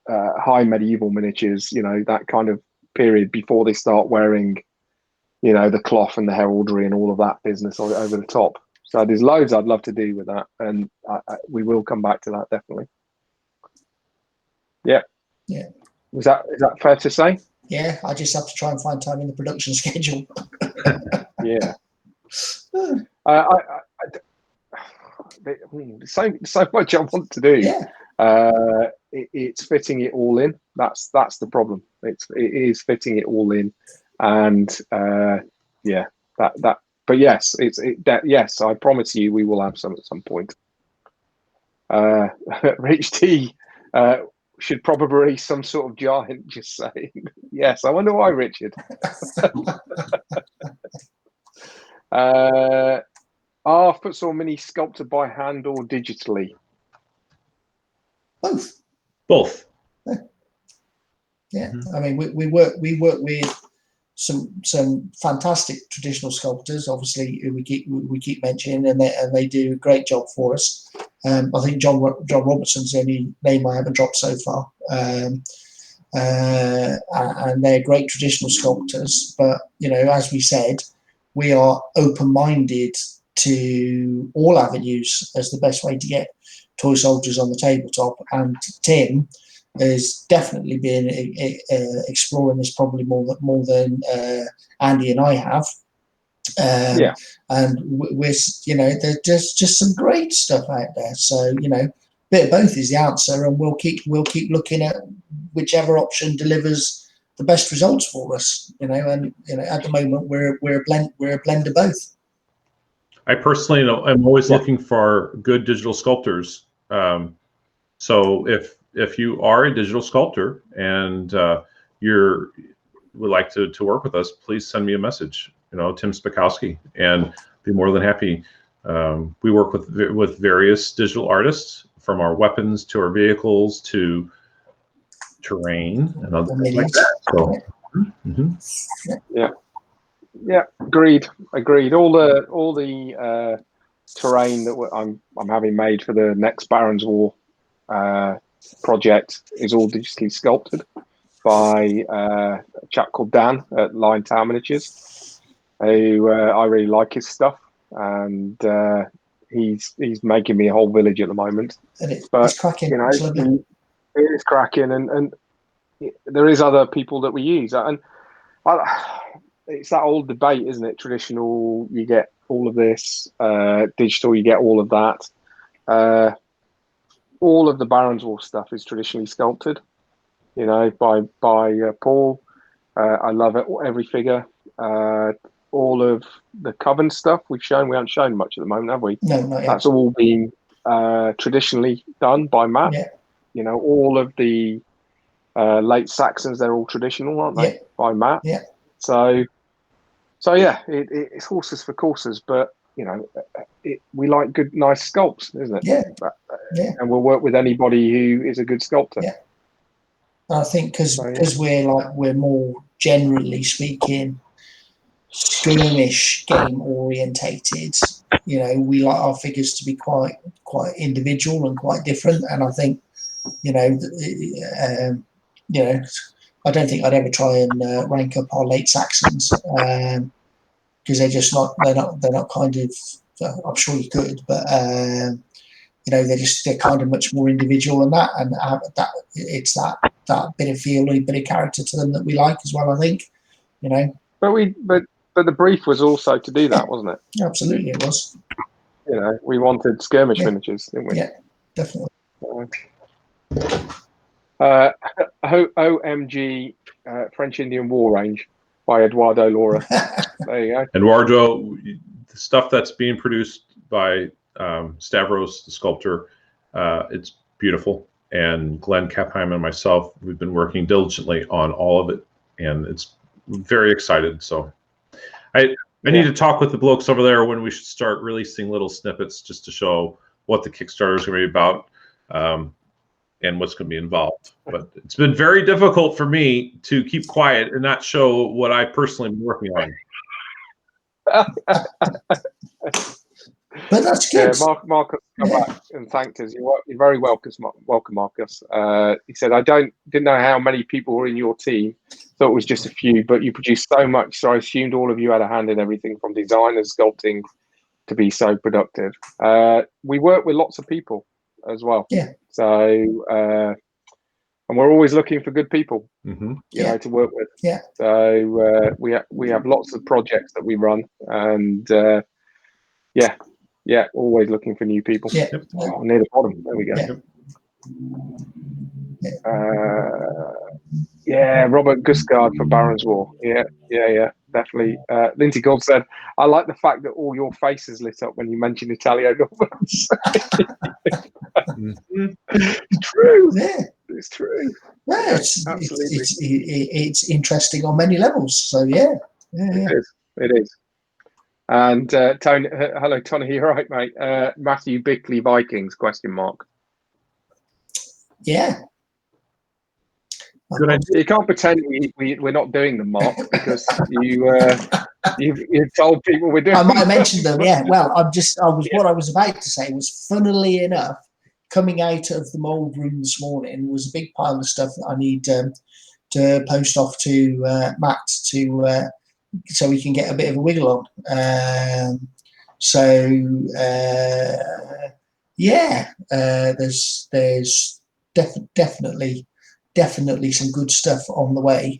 high medieval miniatures, you know, that kind of period before they start wearing, you know, the cloth and the heraldry and all of that business over the top. So there's loads I'd love to do with that, and we will come back to that definitely. Yeah. Is that fair to say? Yeah, I just have to try and find time in the production schedule. Yeah. So much I want to do. Yeah. It's fitting it all in. That's the problem. It is fitting it all in, and yeah, that. But yes, yes, I promise you, we will have some at some point. Rich T should probably raise some sort of giant. Just saying. Yes, I wonder why, Richard. Are Footsore Mini sculpted by hand or digitally? Both. Yeah. I mean, we work with some fantastic traditional sculptors, obviously, who we keep mentioning, and they do a great job for us. I think John Robertson's the only name I haven't dropped so far, and they're great traditional sculptors. But you know, as we said, we are open-minded to all avenues as the best way to get toy soldiers on the tabletop. And Tim has definitely been exploring this probably more than Andy and I have. And we're, you know, there's just some great stuff out there. So, you know, bit of both is the answer, and we'll keep looking at whichever option delivers the best results for us. You know, and you know, at the moment we're a blend of both. I personally I'm always looking for good digital sculptors. So if you are a digital sculptor and would like to work with us, please send me a message. You know, Tim Spakowski, and be more than happy. We work with various digital artists, from our weapons to our vehicles to terrain and other things like that. So, yeah, agreed. All the terrain that I'm having made for the next Barons War project is all digitally sculpted by a chap called Dan at Lion Tower Miniatures, who I really like his stuff, and he's making me a whole village at the moment. And it's cracking. You know, it is cracking, and there is other people that we use, and it's that old debate, isn't it? Traditional, you get all of this; digital, you get all of that. All of the Barons War stuff is traditionally sculpted, you know, by Paul. I love it. Every figure, all of the Coven stuff we haven't shown much at the moment, have we? No, not yet. That's all been traditionally done by Matt. Yeah. You know, all of the late Saxons, they're all traditional, aren't they? Yeah. By Matt. Yeah. So yeah, it's horses for courses, but you know, we like good, nice sculpts, isn't it? Yeah. And we'll work with anybody who is a good sculptor. Yeah. I think because we're more, generally speaking, skirmish game orientated. You know, we like our figures to be quite individual and quite different. And I think, you know, I don't think I'd ever try and rank up our late Saxons because they're not kind of. I'm sure you could, but you know, they're kind of much more individual than that, and it's that bit of feel, a bit of character to them that we like as well. I think, you know. But the brief was also to do that, wasn't it? Absolutely, it was. You know, we wanted skirmish miniatures, didn't we? Yeah, definitely. OMG French Indian War Range by Eduardo Laura. There you go. Eduardo, the stuff that's being produced by Stavros, the sculptor, it's beautiful. And Glenn Kapheim and myself, we've been working diligently on all of it, and it's very excited. So I need to talk with the blokes over there when we should start releasing little snippets just to show what the Kickstarter is going to be about and what's going to be involved. But it's been very difficult for me to keep quiet and not show what I personally am working on. But that's good. Marcus come back and thanked us. You're very welcome, Marcus. He said, didn't know how many people were in your team. Thought it was just a few, but you produced so much, so I assumed all of you had a hand in everything from design and sculpting to be so productive. We work with lots of people as well. Yeah. So, and we're always looking for good people, Mm-hmm. you know, to work with. Yeah. So we have lots of projects that we run, and always looking for new people. Yeah. Oh, near the bottom. There we go. Yeah. Robert Gusgard for Baron's War. Yeah, definitely. Lindsay Gold said, I like the fact that all your faces lit up when you mentioned Italio Normans. It's true. Yeah. It's true. Yeah, it's interesting on many levels. So yeah. It is. And Tony, hello Tony, you're right, mate. Matthew Bickley Vikings ? Yeah. Good idea. You can't pretend we're not doing them, Mark, because you've told people we're doing. I might have mentioned them. Yeah. Well, what I was about to say was, funnily enough, coming out of the mould room this morning was a big pile of stuff that I need to post off to Matt so we can get a bit of a wiggle on. There's definitely some good stuff on the way.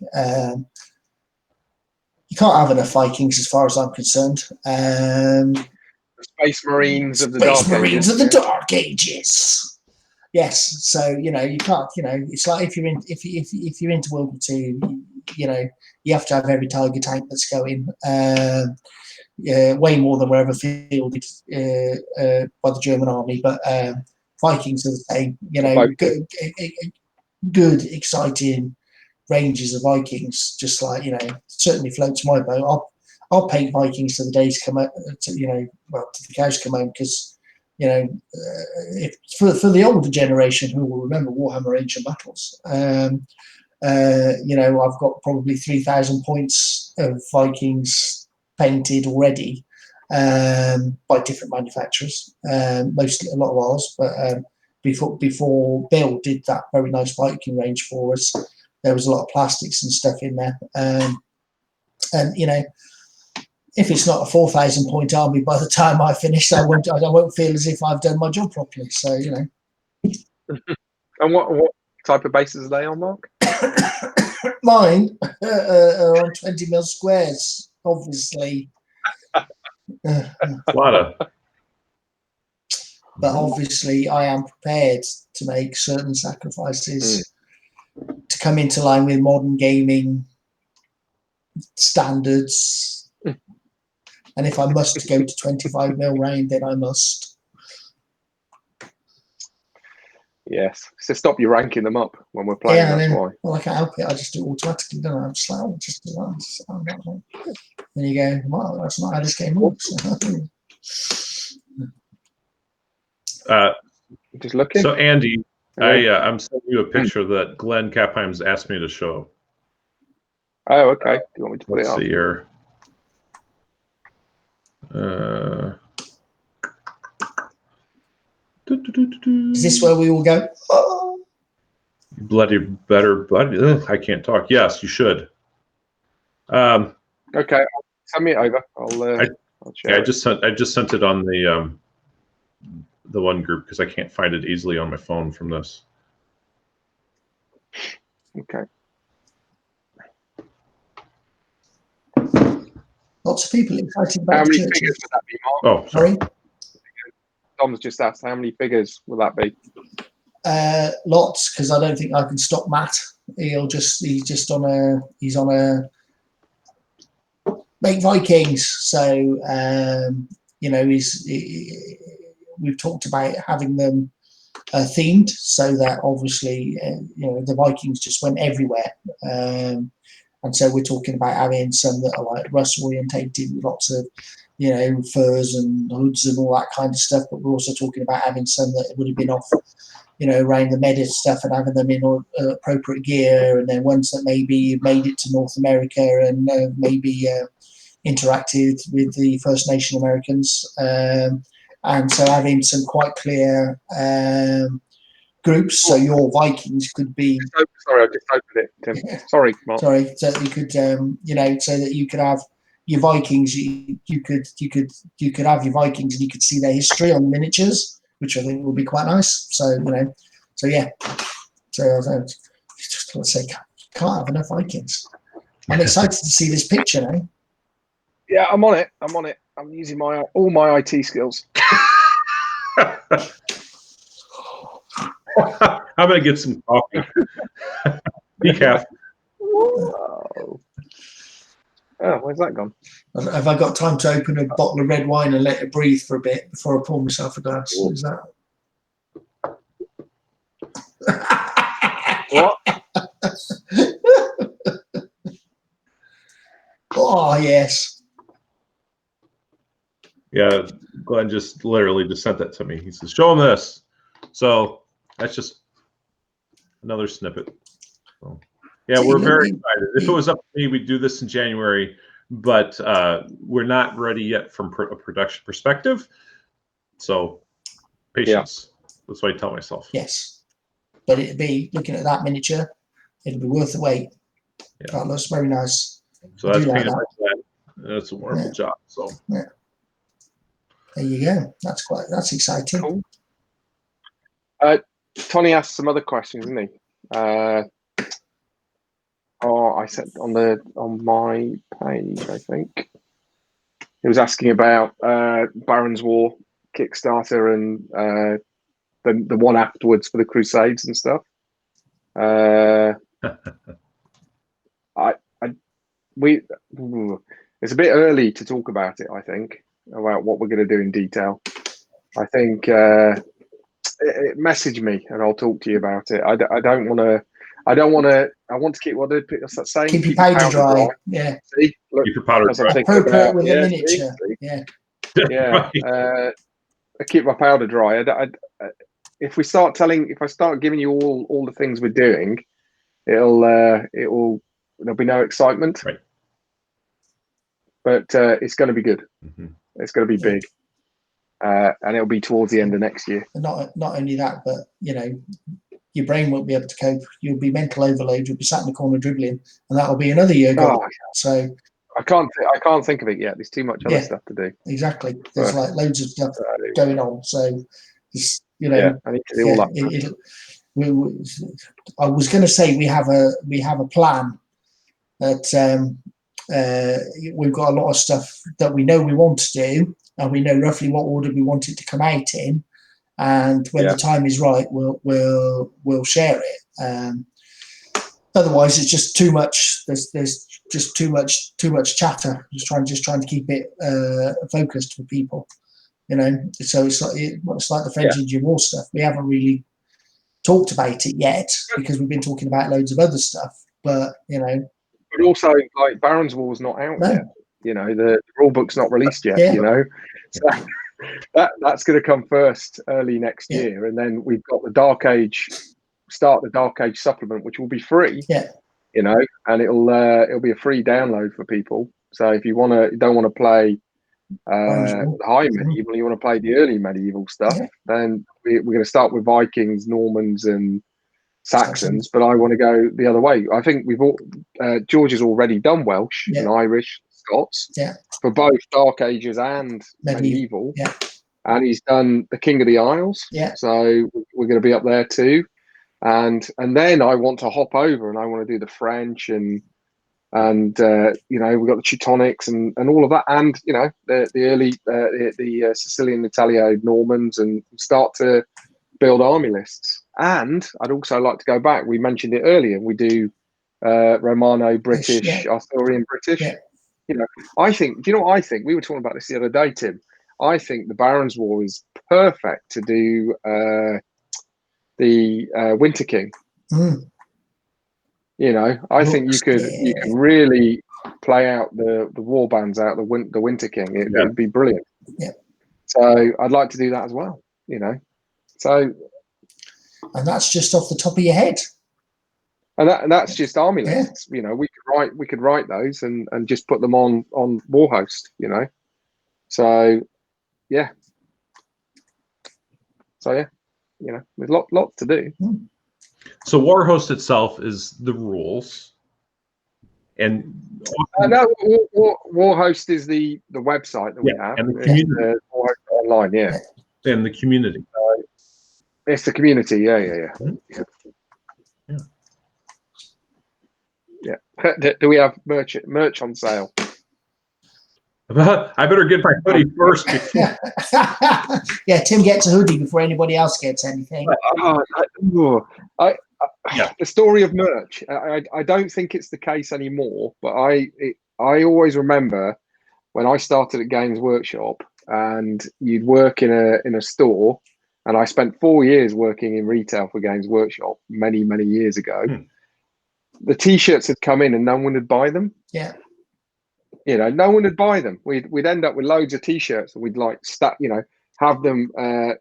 You can't have enough Vikings as far as I'm concerned. Space Marines of the Dark Ages. Yes, so you can't. It's like if you're into World War II, you have to have every Tiger tank that's going. Way more than wherever fielded by the German army, but Vikings are the same. Good, exciting ranges of Vikings. Just like certainly floats my boat. I'll paint Vikings till the days come out. Till the cows come home, because if for the older generation who will remember Warhammer Ancient Battles, I've got probably 3,000 points of Vikings painted already by different manufacturers, mostly a lot of ours. But before Bill did that very nice Viking range for us, there was a lot of plastics and stuff in there, and if it's not a 4,000 point army by the time I finish, I won't feel as if I've done my job properly. So And what type of bases are they on, Mark? Mine are on 20 mil squares, obviously. A lot of. But obviously, I am prepared to make certain sacrifices to come into line with modern gaming standards. And if I must go to 25 mil round, then I must. Yes, so stop you ranking them up when we're playing. Yeah, that's why. Well, I can't help it. I just do it automatically, don't I? I'm just like, just do that. Then you go, well, that's not how this game works. Just looking. So Andy, I'm sending you a picture that Glenn Kapheim's asked me to show. Oh, okay. Do you want me to put Let's it up? see here. Is this where we will go? Oh. Bloody better. I can't talk. Yes, you should. Okay, send me it over. I'll share I just sent it on the one group because I can't find it easily on my phone from this. Okay. Lots of people excited about How many churches. figures would that be, Mark? Oh, sorry. Tom's just asked, how many figures will that be? Lots, because I don't think I can stop Matt. He's on a make Vikings. So we've talked about having them themed, so that obviously the Vikings just went everywhere. And so we're talking about having some that are like Rust orientated with lots of, furs and hoods and all that kind of stuff. But we're also talking about having some that would have been off, around the meta stuff and having them in appropriate gear. And then ones that maybe made it to North America and maybe interacted with the First Nation Americans. And so having some quite clear groups, so your Vikings could be. Sorry, I just opened it, Tim. Yeah. Sorry, Mark. Sorry, so that you could, so that you could have your Vikings. You could have your Vikings, and you could see their history on the miniatures, which I think would be quite nice. So so yeah. So let's say can't have enough Vikings. I'm excited to see this picture now. Yeah, I'm on it. I'm using all my IT skills. I'm gonna get some coffee. Decaf. Whoa. Oh, where's that gone? Have I got time to open a bottle of red wine and let it breathe for a bit before I pour myself a glass? Ooh. Is that? What? Oh yes. Yeah, Glenn just literally just sent that to me. He says, "Show him this." So that's just another snippet. So, yeah, we're very excited. If it was up to me, we'd do this in January, but we're not ready yet from a production perspective. So patience. Yeah. That's what I tell myself. Yes, but it'd be looking at that miniature. It'd be worth the wait. Yeah. That looks very nice. So that's painted like that. That's a wonderful job. So yeah. There you go. That's exciting. Cool. Tony asked some other questions, didn't he? I said on my page, I think. He was asking about Baron's War Kickstarter and the one afterwards for the Crusades and stuff. It's a bit early to talk about it, I think, about what we're going to do in detail. I think message me and I'll talk to you about it. I want to keep what did I say? Keep your powder dry. Yeah. See? Look, keep your powder dry. Appropriate with a miniature. See? Yeah. Yeah. I keep my powder dry. If I start giving you all the things we're doing, there'll be no excitement. Right. But it's going to be good. Mm-hmm. It's going to be big, and it'll be towards the end of next year. Not only that, but your brain won't be able to cope. You'll be mental overload. You'll be sat in the corner dribbling, and that'll be another year gone. So I can't think of it yet. There's too much other stuff to do. Exactly. There's like loads of stuff going on. So it's, I need to do all that. I was going to say we have a plan that we've got a lot of stuff that we know we want to do, and we know roughly what order we want it to come out in. And when the time is right, we'll share it. Otherwise, it's just too much. There's just too much chatter. Just trying to keep it focused for people. So it's like the French Indian War stuff. We haven't really talked about it yet because we've been talking about loads of other stuff. But But also, like Baron's War is not out yet. The rule book's not released yet. So that's going to come first early next year, and then we've got the Dark Age supplement, which will be free. And it'll be a free download for people. So if you don't want to play high medieval, you want to play the early medieval stuff, then we're going to start with Vikings, Normans, and Saxons. But I want to go the other way. I think George has already done Welsh and Irish, Scots for both Dark Ages and medieval. And he's done the King of the Isles. So we're going to be up there too. And then I want to hop over and I want to do the French and we've got the Teutonics and all of that, and the early the Sicilian Italio Normans, and start to build army lists. And I'd also like to go back. We mentioned it earlier. We do Romano British, Arthurian British. You know, I think. Do you know what I think? We were talking about this the other day, Tim. I think the Barons War is perfect to do the Winter King. You know, I think you could really play out the war bands out the Winter King. It'd be brilliant. Yeah. So I'd like to do that as well. You know, so and that's just off the top of your head. And that's just army lists. You know, we could write those and just put them on Warhost. You know, so yeah. You know, there's lots to do. So Warhost itself is the rules, and no, Warhost is the website that we have, and the community Warhost online, and the community. It's the community, yeah. Do we have merch on sale? I better get my hoodie first. Yeah, Tim gets a hoodie before anybody else gets anything. The story of merch. I don't think it's the case anymore, but I always remember when I started at Games Workshop and you'd work in a store, and I spent 4 years working in retail for Games Workshop many years ago. The T-shirts had come in and no one would buy them. Yeah. You know, no one would buy them. We'd end up with loads of T-shirts and we'd have them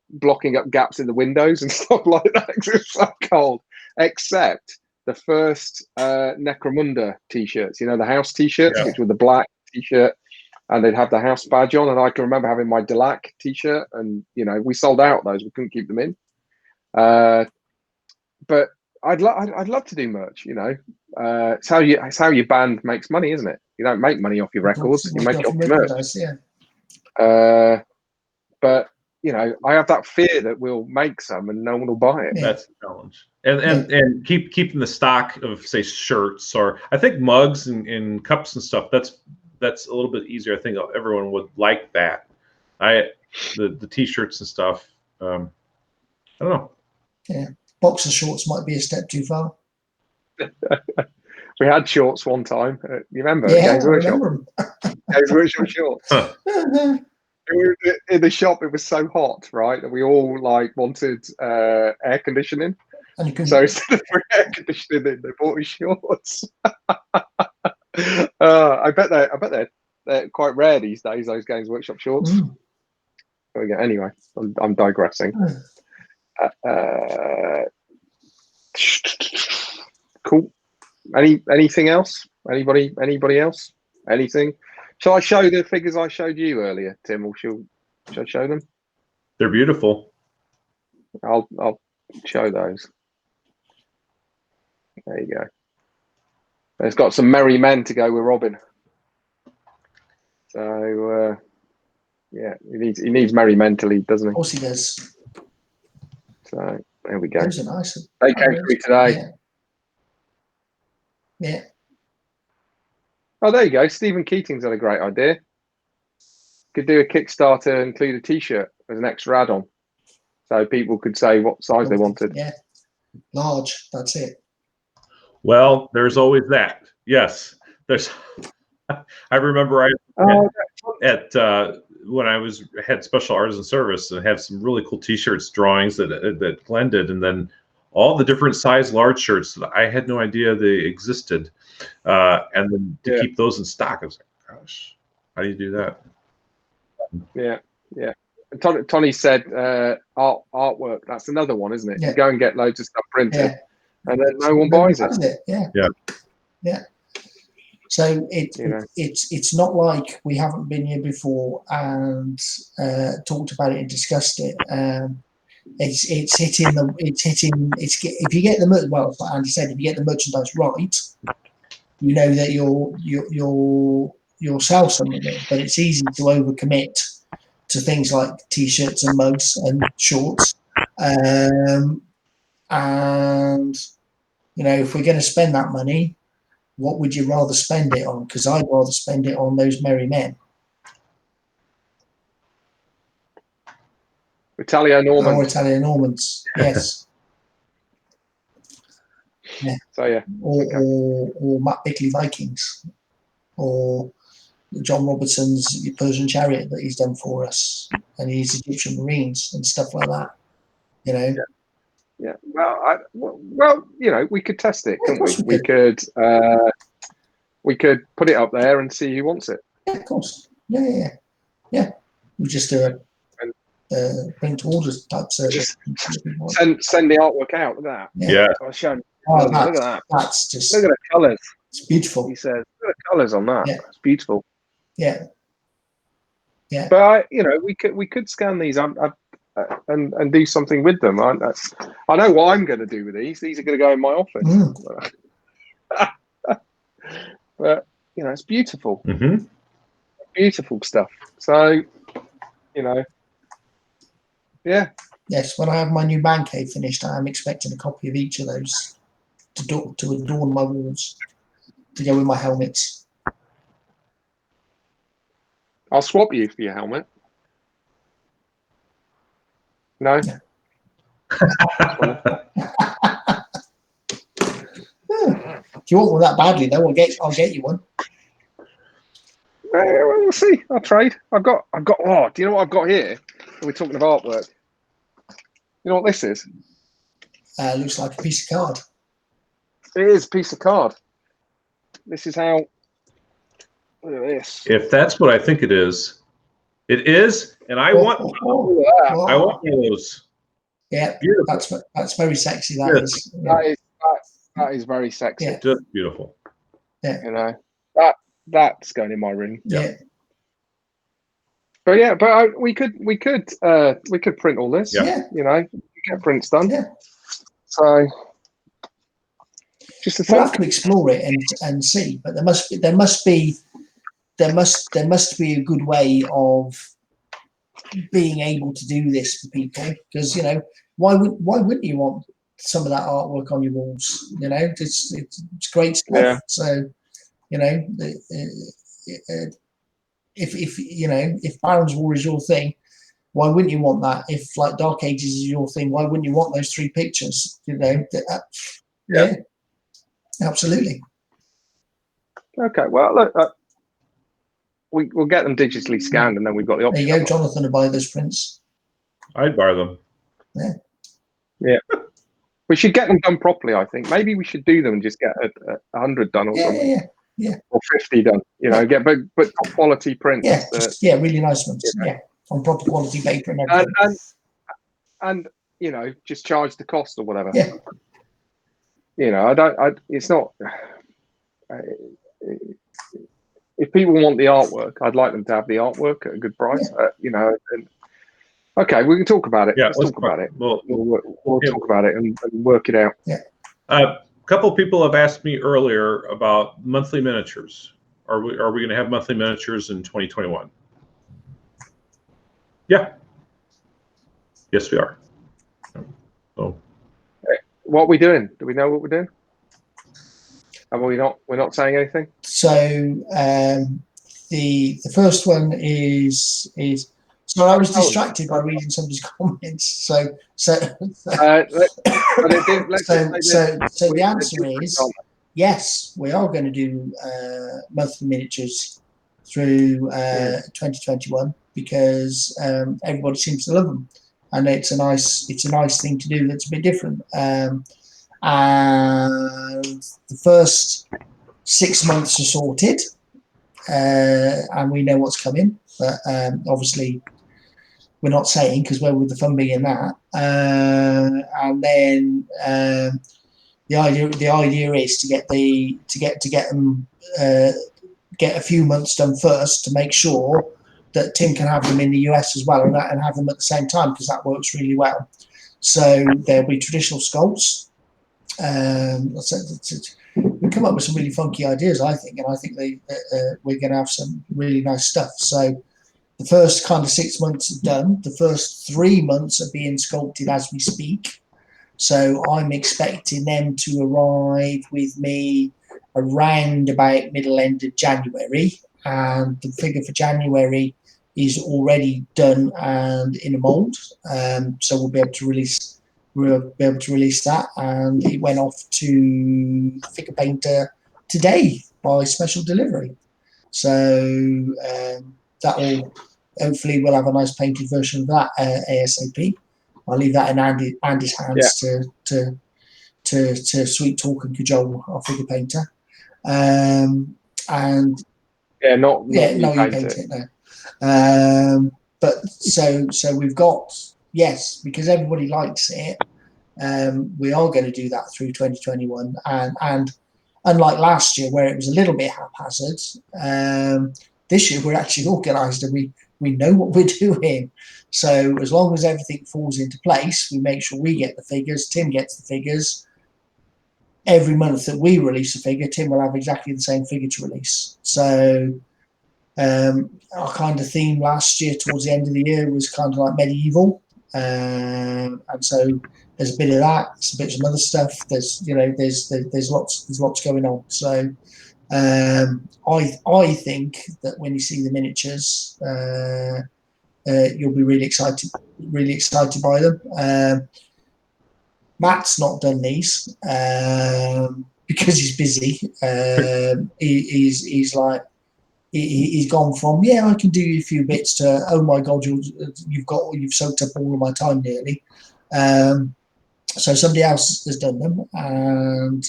blocking up gaps in the windows and stuff like that because it's so cold. Except the first Necromunda T-shirts, you know, the house T-shirts, which were the black T-shirt, and they'd have the house badge on. And I can remember having my Delac T-shirt, and you know, we sold out those. We couldn't keep them in. But I'd love to do merch. You know, it's how your band makes money, isn't it? You don't make money off your records; you make it off your merch. But you know, I have that fear that we'll make some and no one will buy it. That's the challenge. And keeping the stock of, say, shirts, or I think mugs and cups and stuff. That's a little bit easier. I think everyone would like that. The T-shirts and stuff. I don't know. Yeah, boxer shorts might be a step too far. We had shorts one time. You remember? Yeah, I remember them. Games Workshop shorts. In the shop, it was so hot, right, that we all wanted air conditioning. So instead of air conditioning, they bought me shorts. I bet they're quite rare these days. Those Games Workshop shorts. Anyway, I'm digressing. Cool. Anything else? Anybody else? Anything? Shall I show the figures I showed you earlier, Tim, or shall I show them? They're beautiful. I'll show those. There you go. It's got some merry men to go with Robin. So yeah, he needs merry men to lead, doesn't he? Of course he does. So there we go. Those are nice. They came through today. Yeah. Oh, there you go. Stephen Keating's had a great idea. Could do a Kickstarter, include a T-shirt as an extra add-on, so people could say what size they wanted. Yeah, large. That's it. Well, there's always that. Yes, there's. I remember when I had Special Artisan Service and had some really cool T-shirts drawings that blended, and then all the different size large shirts that I had no idea they existed, and then to keep those in stock, I was like, gosh, how do you do that? Yeah. Tony said artwork. That's another one, isn't it? Yeah. You go and get loads of stuff printed, and then no one buys it. Yeah. So it's not like we haven't been here before and talked about it and discussed it. If you get the well, like Andy said, if you get the merchandise right, you know that you'll sell some of it. But it's easy to overcommit to things like T-shirts and mugs and shorts. And you know, if we're going to spend that money, what would you rather spend it on? Because I'd rather spend it on those merry men. Italo-Normans. Or Italo-Normans, yes. Yeah. So yeah. Or Matt Bickley Vikings, or John Robertson's Persian Chariot that he's done for us, and his Egyptian Marines and stuff like that. You know. Yeah. Well, you know, we could test it, couldn't we? We could put it up there and see who wants it. Yeah, of course. Yeah. We just do a print orders type service. Send the artwork out. Look at that. Yeah. I'll show you. Look at that. That's just. Look at the colours. It's beautiful. He says, look at the colours on that. Yeah. It's beautiful. Yeah. But you know, we could scan these and do something with them. I know what I'm going to do with these. These are going to go in my office. But you know, it's beautiful. Mm-hmm. Beautiful stuff. So, you know, yeah. Yes, when I have my new man cave finished, I am expecting a copy of each of those to adorn my walls, to go with my helmets. I'll swap you for your helmet. No? Yeah. If you want one that badly, though, I'll get you one. We'll see. I'll trade. I've got. Oh, do you know what I've got here? We're talking of artwork. You know what this is? Looks like a piece of card. It is a piece of card. This is how. Look at this. If that's what I think it is, and I want. I want one of those. Yeah, beautiful. That's very sexy. That is. Yeah. That is very sexy. Yeah. Just beautiful. Yeah. You know, that's going in my room. Yeah. But we could print all this. Yeah. You know, get prints done. Yeah. So just we'll have to explore it and see. But there must be a good way of being able to do this for people, because you know, why wouldn't you want some of that artwork on your walls? You know, it's great stuff. Yeah. So you know, if Baron's War is your thing, why wouldn't you want that? If like Dark Ages is your thing, why wouldn't you want those 3 pictures? You know, yeah, absolutely. Okay, well look, we'll get them digitally scanned, and then we've got the option. There you go, Jonathan, to buy those prints. I'd buy them. Yeah. We should get them done properly. I think maybe we should do them and just get 100 done or something. Yeah. Or 50 done. You know, get but quality prints. Yeah, really nice ones. You know. Yeah, on proper quality paper and everything. And you know, just charge the cost or whatever. Yeah. You know, it's not. If people want the artwork, I'd like them to have the artwork at a good price. Yeah. You know, okay, we can talk about it. Yeah, let's talk about it. We'll talk about it and work it out. Yeah. A couple of people have asked me earlier about monthly miniatures. Are we going to have monthly miniatures in 2021? Yeah. Yes, we are. So. What are we doing? Do we know what we're doing? Are we not? We're not saying anything. So the first one is. So I was distracted by reading somebody's comments. So the answer is yes. We are going to do monthly miniatures through 2021 because everybody seems to love them, and it's a nice thing to do that's a bit different. And the first 6 months are sorted, and we know what's coming, but obviously we're not saying because where would the fun be in that? And then the idea is to get them get a few months done first to make sure that Tim can have them in the US as well, and have them at the same time, because that works really well. So there'll be traditional sculpts. We come up with some really funky ideas, I think, and I think we're going to have some really nice stuff. So the first kind of 6 months are done. The first 3 months are being sculpted as we speak. So I'm expecting them to arrive with me around about end of January, and the figure for January is already done and in a mold. So we'll be able to release that, and it went off to the figure painter today by special delivery. So that will hopefully we'll have a nice painted version of that ASAP. I'll leave that in Andy's hands to sweet talk and cajole our figure painter. And not you paint it. No. But so we've got, yes, because everybody likes it. We are going to do that through 2021, and unlike last year where it was a little bit haphazard, this year we're actually organised and we know what we're doing. So as long as everything falls into place, we make sure we get the figures, Tim gets the figures. Every month that we release a figure, Tim will have exactly the same figure to release. So our kind of theme last year towards the end of the year was kind of like medieval. And so there's a bit of that, there's a bit of some other stuff. There's lots going on. So I think that when you see the miniatures, you'll be really excited by them. Matt's not done these because he's busy. He's like he's gone from I can do a few bits to oh my god you've soaked up all of my time nearly. So somebody else has done them, and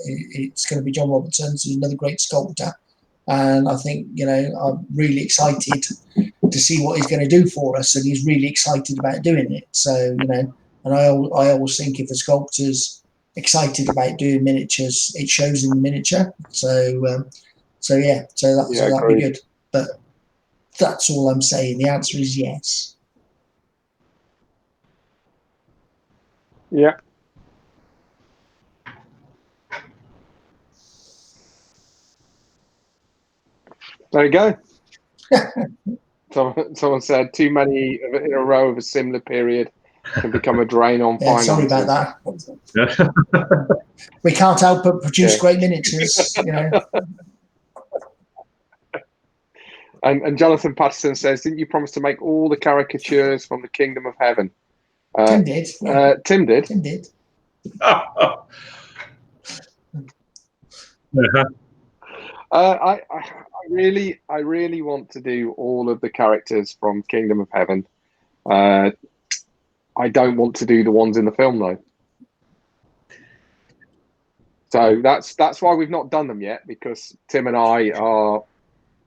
it's going to be John Robertson, who's another great sculptor. And I think I'm really excited to see what he's going to do for us, and he's really excited about doing it. So and I always think if a sculptor's excited about doing miniatures, it shows in the miniature. So that'd be good. But that's all I'm saying. The answer is yes. Yeah. There you go. Someone said too many in a row of a similar period can become a drain on finances. Sorry about that. We can't help but produce great miniatures, And Jonathan Patterson says, didn't you promise to make all the caricatures from the Kingdom of Heaven? Tim did. Tim did. Tim did. I really want to do all of the characters from Kingdom of Heaven. I don't want to do the ones in the film though. So that's why we've not done them yet, because Tim and I are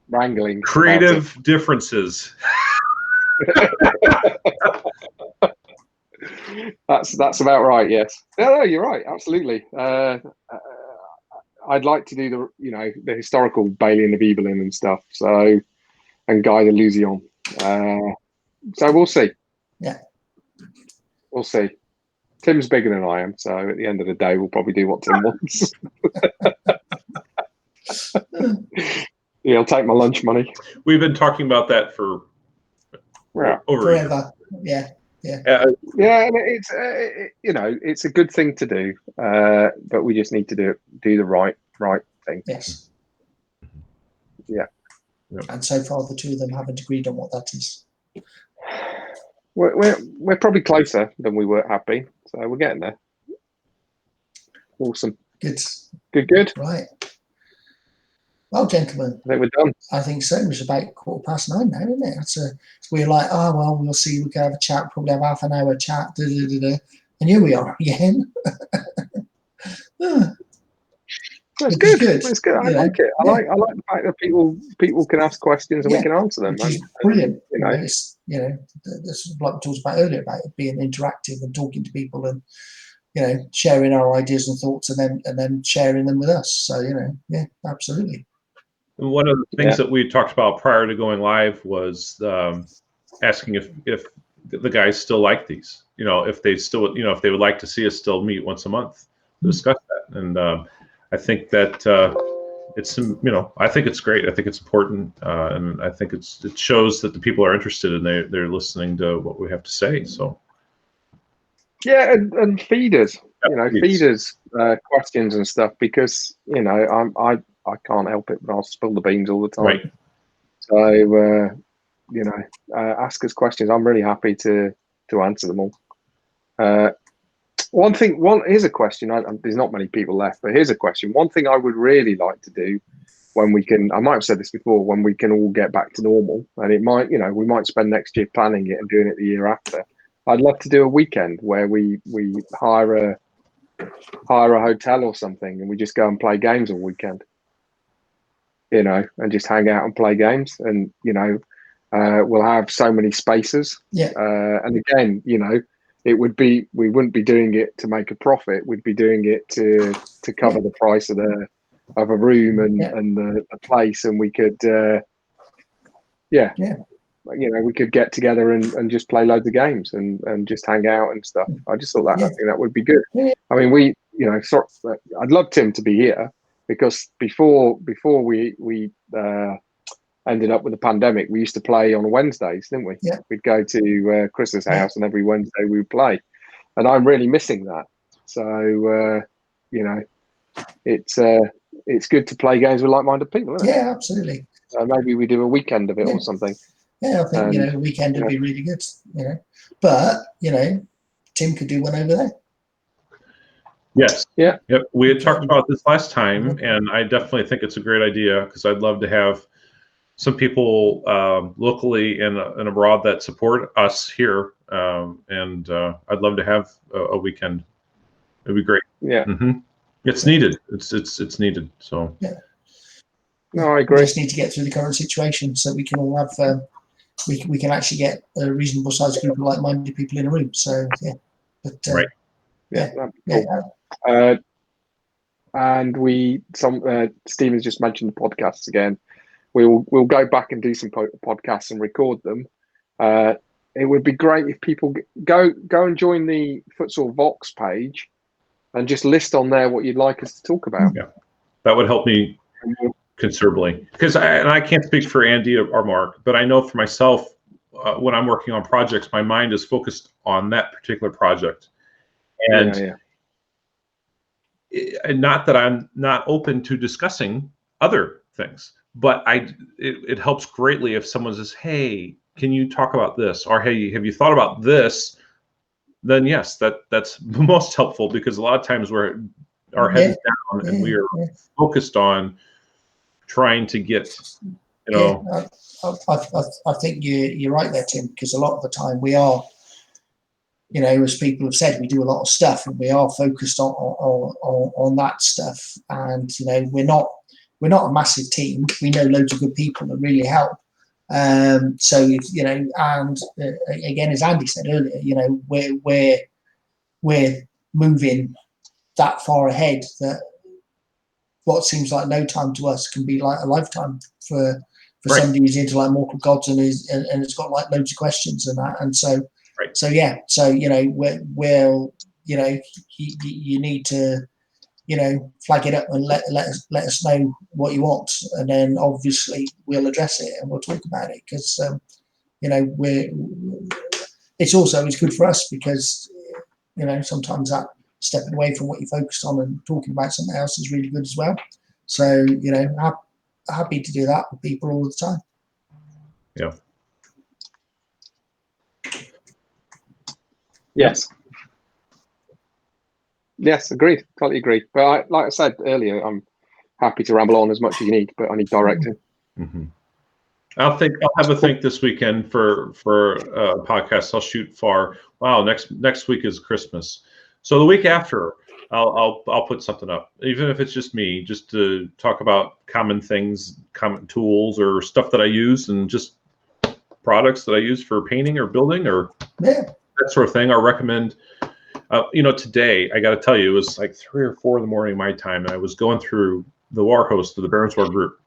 wrangling. Creative differences. That's about right. Yes. No, you're right. Absolutely. I'd like to do the historical Balian of Evelyn and stuff. So, and Guy de Lusion. So we'll see. Yeah. We'll see. Tim's bigger than I am, so at the end of the day, we'll probably do what Tim wants. He'll take my lunch money. We've been talking about that for over forever. Yeah. And it's a good thing to do, but we just need to do the right thing. Yes. Yeah. And so far, the two of them haven't agreed on what that is. We're probably closer than we have been, so we're getting there. Awesome. Good. Right. Well, gentlemen, I think we're done. I think so. It's about 9:15 now, isn't it? We're like, we'll see. We can have a chat. Probably have half an hour chat. And here we are again. That's good. That's good. I like it. I like the fact that people can ask questions and we can answer them. Which is brilliant. It's that's like we talked about earlier about it being interactive and talking to people and sharing our ideas and thoughts and then sharing them with us. So absolutely. One of the things that we talked about prior to going live was asking if the guys still like these. If they still if they would like to see us still meet once a month to discuss that. And I think that it's I think it's great. I think it's important, and I think it shows that the people are interested and they're listening to what we have to say. So and feeders, feeders questions and stuff, because I can't help it, but I'll spill the beans all the time. Right. So ask us questions. I'm really happy to answer them all. Here's a question. There's not many people left, but here's a question. One thing I would really like to do when we can, I might have said this before, when we can all get back to normal, and it might, we might spend next year planning it and doing it the year after. I'd love to do a weekend where we hire a hotel or something, and we just go and play games all weekend, and just hang out and play games. And, we'll have so many spaces. Yeah. And again, we wouldn't be doing it to make a profit. We'd be doing it to cover the price of a room and the place. And we could, we could get together and just play loads of games and just hang out and stuff. I just thought I think that would be good. I mean, I'd love Tim to be here, because before we ended up with the pandemic, we used to play on Wednesdays, didn't we? Yeah. We'd go to Chris's house, and every Wednesday we would play. And I'm really missing that. So, it's good to play games with like-minded people, isn't it? Yeah, absolutely. Maybe we do a weekend of it or something. Yeah, I think, a weekend would be really good, But, Tim could do one over there. Yes. Yeah. Yep. We had talked about this last time, and I definitely think it's a great idea, because I'd love to have some people locally and abroad that support us here, and I'd love to have a weekend. It'd be great. Yeah. Mm-hmm. It's needed. It's needed. So. Yeah. No, I agree. We just need to get through the current situation so we can all have we can actually get a reasonable sized group of like-minded people in a room. So yeah. But right. And Stephen's just mentioned the podcasts again. We'll go back and do some podcasts and record them. It would be great if people go and join the Footsore Vox page and just list on there what you'd like us to talk about. Yeah, that would help me considerably, because I can't speak for Andy or Mark, but I know for myself, when I'm working on projects, my mind is focused on that particular project. And not that I'm not open to discussing other things, but it helps greatly if someone says, "Hey, can you talk about this?" Or, "Hey, have you thought about this?" Then yes, that's most helpful, because a lot of times our head is down and we are focused on trying to get, I think you're right there, Tim, because a lot of the time we are, as people have said, we do a lot of stuff and we are focused on that stuff. And, we're not a massive team. We know loads of good people that really help. So, and again, as Andy said earlier, we're moving that far ahead that what seems like no time to us can be like a lifetime for somebody who's into like Mortal Gods and it's got like loads of questions and that. And so, we'll you need to, flag it up and let us know what you want, and then obviously we'll address it and we'll talk about it, because it's good for us, because sometimes that stepping away from what you're focused on and talking about something else is really good as well. So happy to do that with people all the time. Yeah. Yes, agreed. Totally agreed. But like I said earlier, I'm happy to ramble on as much as you need, but I need directing. Mm-hmm. I'll have a think this weekend for a podcast. I'll shoot Farr. Wow, next week is Christmas, so the week after I'll put something up, even if it's just me, just to talk about common things, common tools, or stuff that I use, and just products that I use for painting or building or that sort of thing. I'll recommend. Today, I got to tell you, it was like 3 or 4 in the morning my time, and I was going through the War Host of the Barons War group,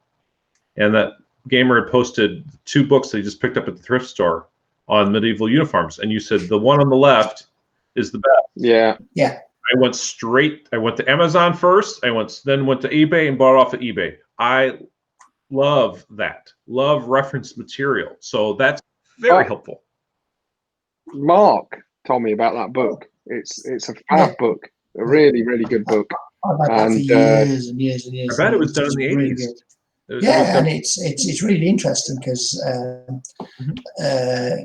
and that gamer had posted 2 books that he just picked up at the thrift store on medieval uniforms, and you said the one on the left is the best. Yeah. I went to Amazon first. Then went to eBay and bought it off of eBay. I love that. Love reference material, so that's very helpful. Mark told me about that book. It's a fab book, a really, really good book. I've had that for years and years and years. I bet it was done in the 80s. And it's really interesting, because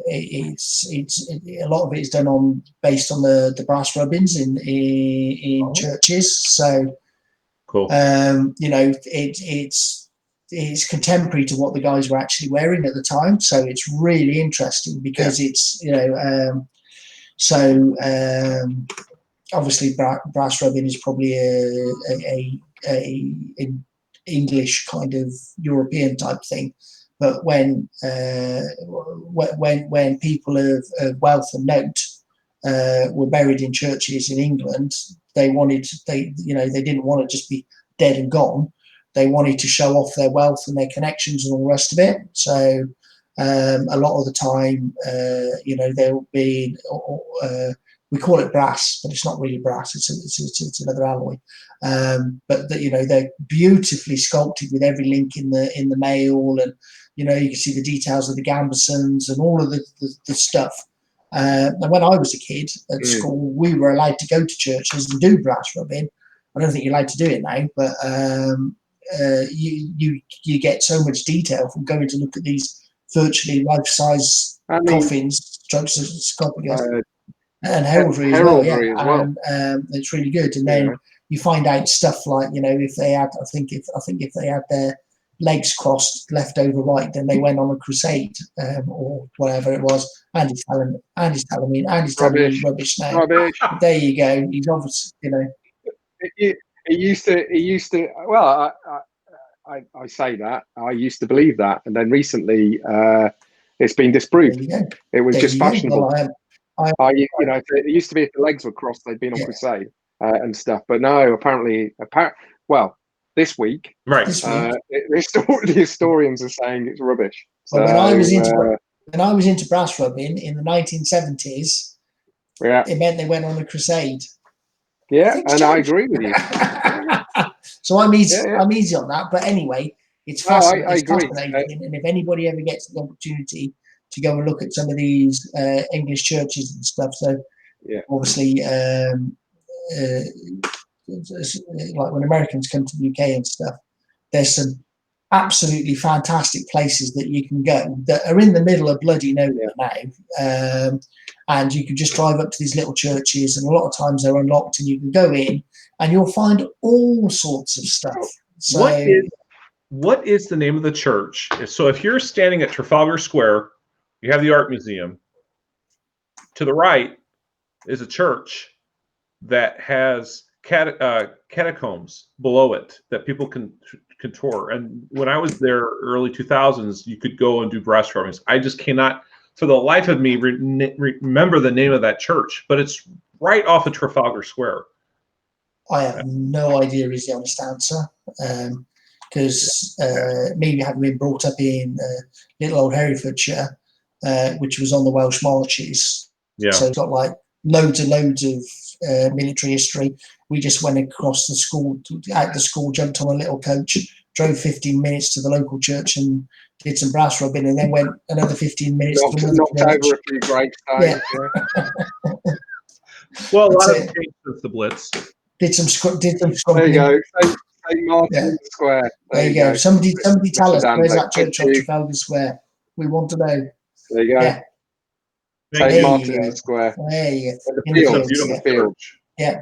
it's a lot of it is done based on the brass rubbings in churches. So cool. it's it's contemporary to what the guys were actually wearing at the time. So it's really interesting because it's, obviously brass rubbing is probably a English kind of European type thing. But when people of wealth and note were buried in churches in England, they didn't want to just be dead and gone. They wanted to show off their wealth and their connections and all the rest of it. So a lot of the time, they'll be, we call it brass, but it's not really brass. It's another alloy. But they're beautifully sculpted with every link in the mail, and you can see the details of the gambesons and all of the stuff. And when I was a kid at school, we were allowed to go to churches and do brass rubbing. I don't think you're allowed to do it now, but you get so much detail from going to look at these virtually life-size coffins, and heraldry as well. And it's really good. And then you find out stuff like, if they had, I think if they had their legs crossed left over right, then they went on a crusade or whatever it was. Andy's telling me rubbish now. Rubbish. There you go. He's obviously, It used to. Well, I say that I used to believe that, and then recently it's been disproved. It was just fashionable. Well, it used to be if the legs were crossed, they'd been on crusade and stuff. But no, apparently, this week, right? The historians are saying it's rubbish. So, when I was into brass rubbing in the 1970s, it meant they went on a crusade. Yeah, and I agree with you. So I'm easy on that. But anyway, it's fascinating. I agree. And if anybody ever gets the opportunity to go and look at some of these English churches and stuff, so obviously, like when Americans come to the UK and stuff, there's some absolutely fantastic places that you can go that are in the middle of bloody nowhere now. And you can just drive up to these little churches, and a lot of times they're unlocked, and you can go in and you'll find all sorts of stuff. So, what is the name of the church? So if you're standing at Trafalgar Square, you have the Art Museum. To the right is a church that has catacombs below it that people can tour. And when I was there early 2000s, you could go and do brass rubbings. I just cannot, for the life of me, remember the name of that church, but it's right off of Trafalgar Square. I have no idea is the honest answer, because maybe having been brought up in little old Herefordshire, which was on the Welsh Marches, so it's got like loads of military history. We just went across the school, jumped on a little coach, drove 15 minutes to the local church and did some brass rubbing, and then went another 15 minutes to another church. Over a few gravestones. Well, a lot of changed since the Blitz. Did some There you go. St. Martin's Square. There you go. Somebody tell us, where's that church on Trafalgar Square? We want to know. There you go. Yeah. St. Martin's Square. There you go. The field. Yeah.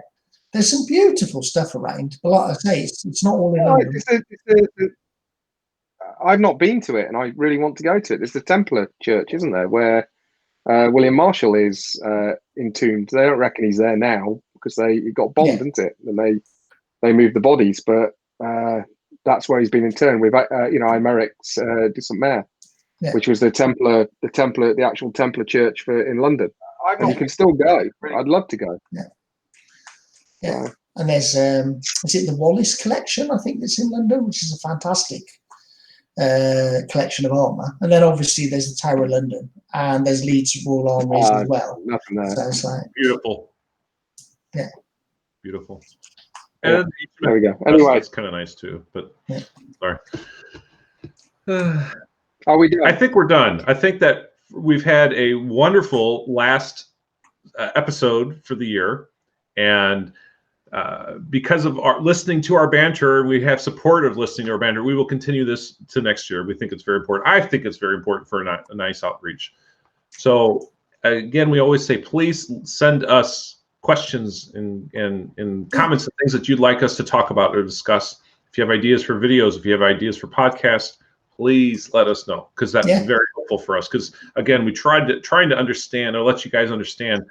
There's some beautiful stuff around, but like I say, it's not all in London. I've not been to it, and I really want to go to it. There's the Templar Church, isn't there, where William Marshall is entombed. They don't reckon he's there now because he got bombed, didn't it? And they moved the bodies, but that's where he's been interred with Imeric's de St. Mayor, which was the actual Templar Church in London. And you can still go. I'd love to go. Yeah. And there's is it the Wallace collection, I think, that's in London, which is a fantastic collection of armour. And then obviously there's the Tower of London, and there's Leeds Royal Armouries as well. Nothing there. So it's like beautiful. Yeah. Beautiful. Yeah. And there we go. Anyway, it's kind of nice too, but sorry. Are we done? I think we're done. I think that we've had a wonderful last episode for the year, and because of our listening to our banter, we have support of listening to our banter. We will continue this to next year. We think it's very important. I think it's very important for a nice outreach. So again, we always say, please send us questions and comments and things that you'd like us to talk about or discuss. If you have ideas for videos, if you have ideas for podcasts, please let us know, because that's very helpful for us. Because again, we trying to understand, or let you guys understand,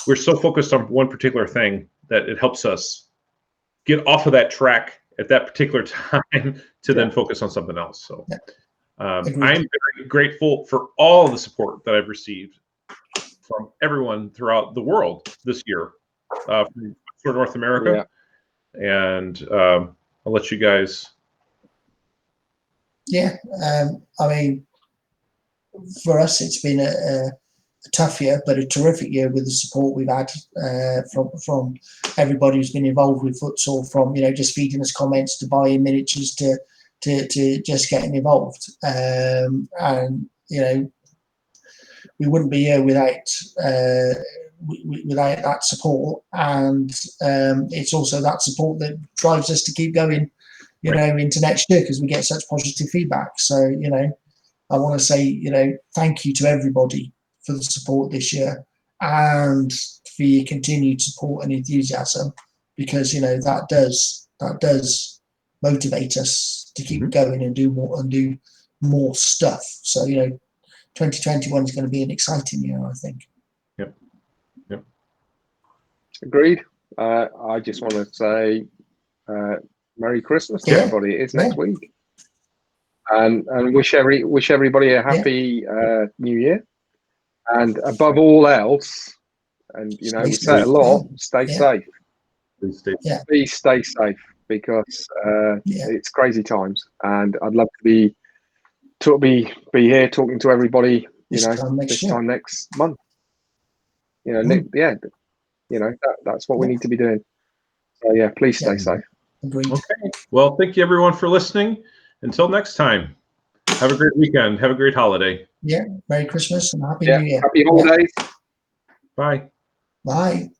we're so focused on one particular thing that it helps us get off of that track at that particular time to then focus on something else. So I'm very grateful for all the support that I've received from everyone throughout the world this year, from North America. And I'll let you guys. I mean, for us, it's been a tough year, but a terrific year with the support we've had from everybody who's been involved with Footsore, from just feeding us comments to buying miniatures to just getting involved. And we wouldn't be here without that support, and it's also that support that drives us to keep going, into next year, because we get such positive feedback. So I want to say thank you to everybody for the support this year, and for your continued support and enthusiasm, because that does motivate us to keep going and do more stuff. So 2021 is going to be an exciting year, I think. Yep. Agreed. I just want to say Merry Christmas to everybody. It's next week, and wish everybody a happy New Year. And above all else, and we say it a lot, stay safe. Please stay safe, because it's crazy times, and I'd love to be here talking to everybody. This time next month. That's what we need to be doing. So please stay safe. Agreed. Okay. Well, thank you everyone for listening. Until next time, have a great weekend. Have a great holiday. Merry Christmas and Happy New Year. Happy holidays. Bye. Bye.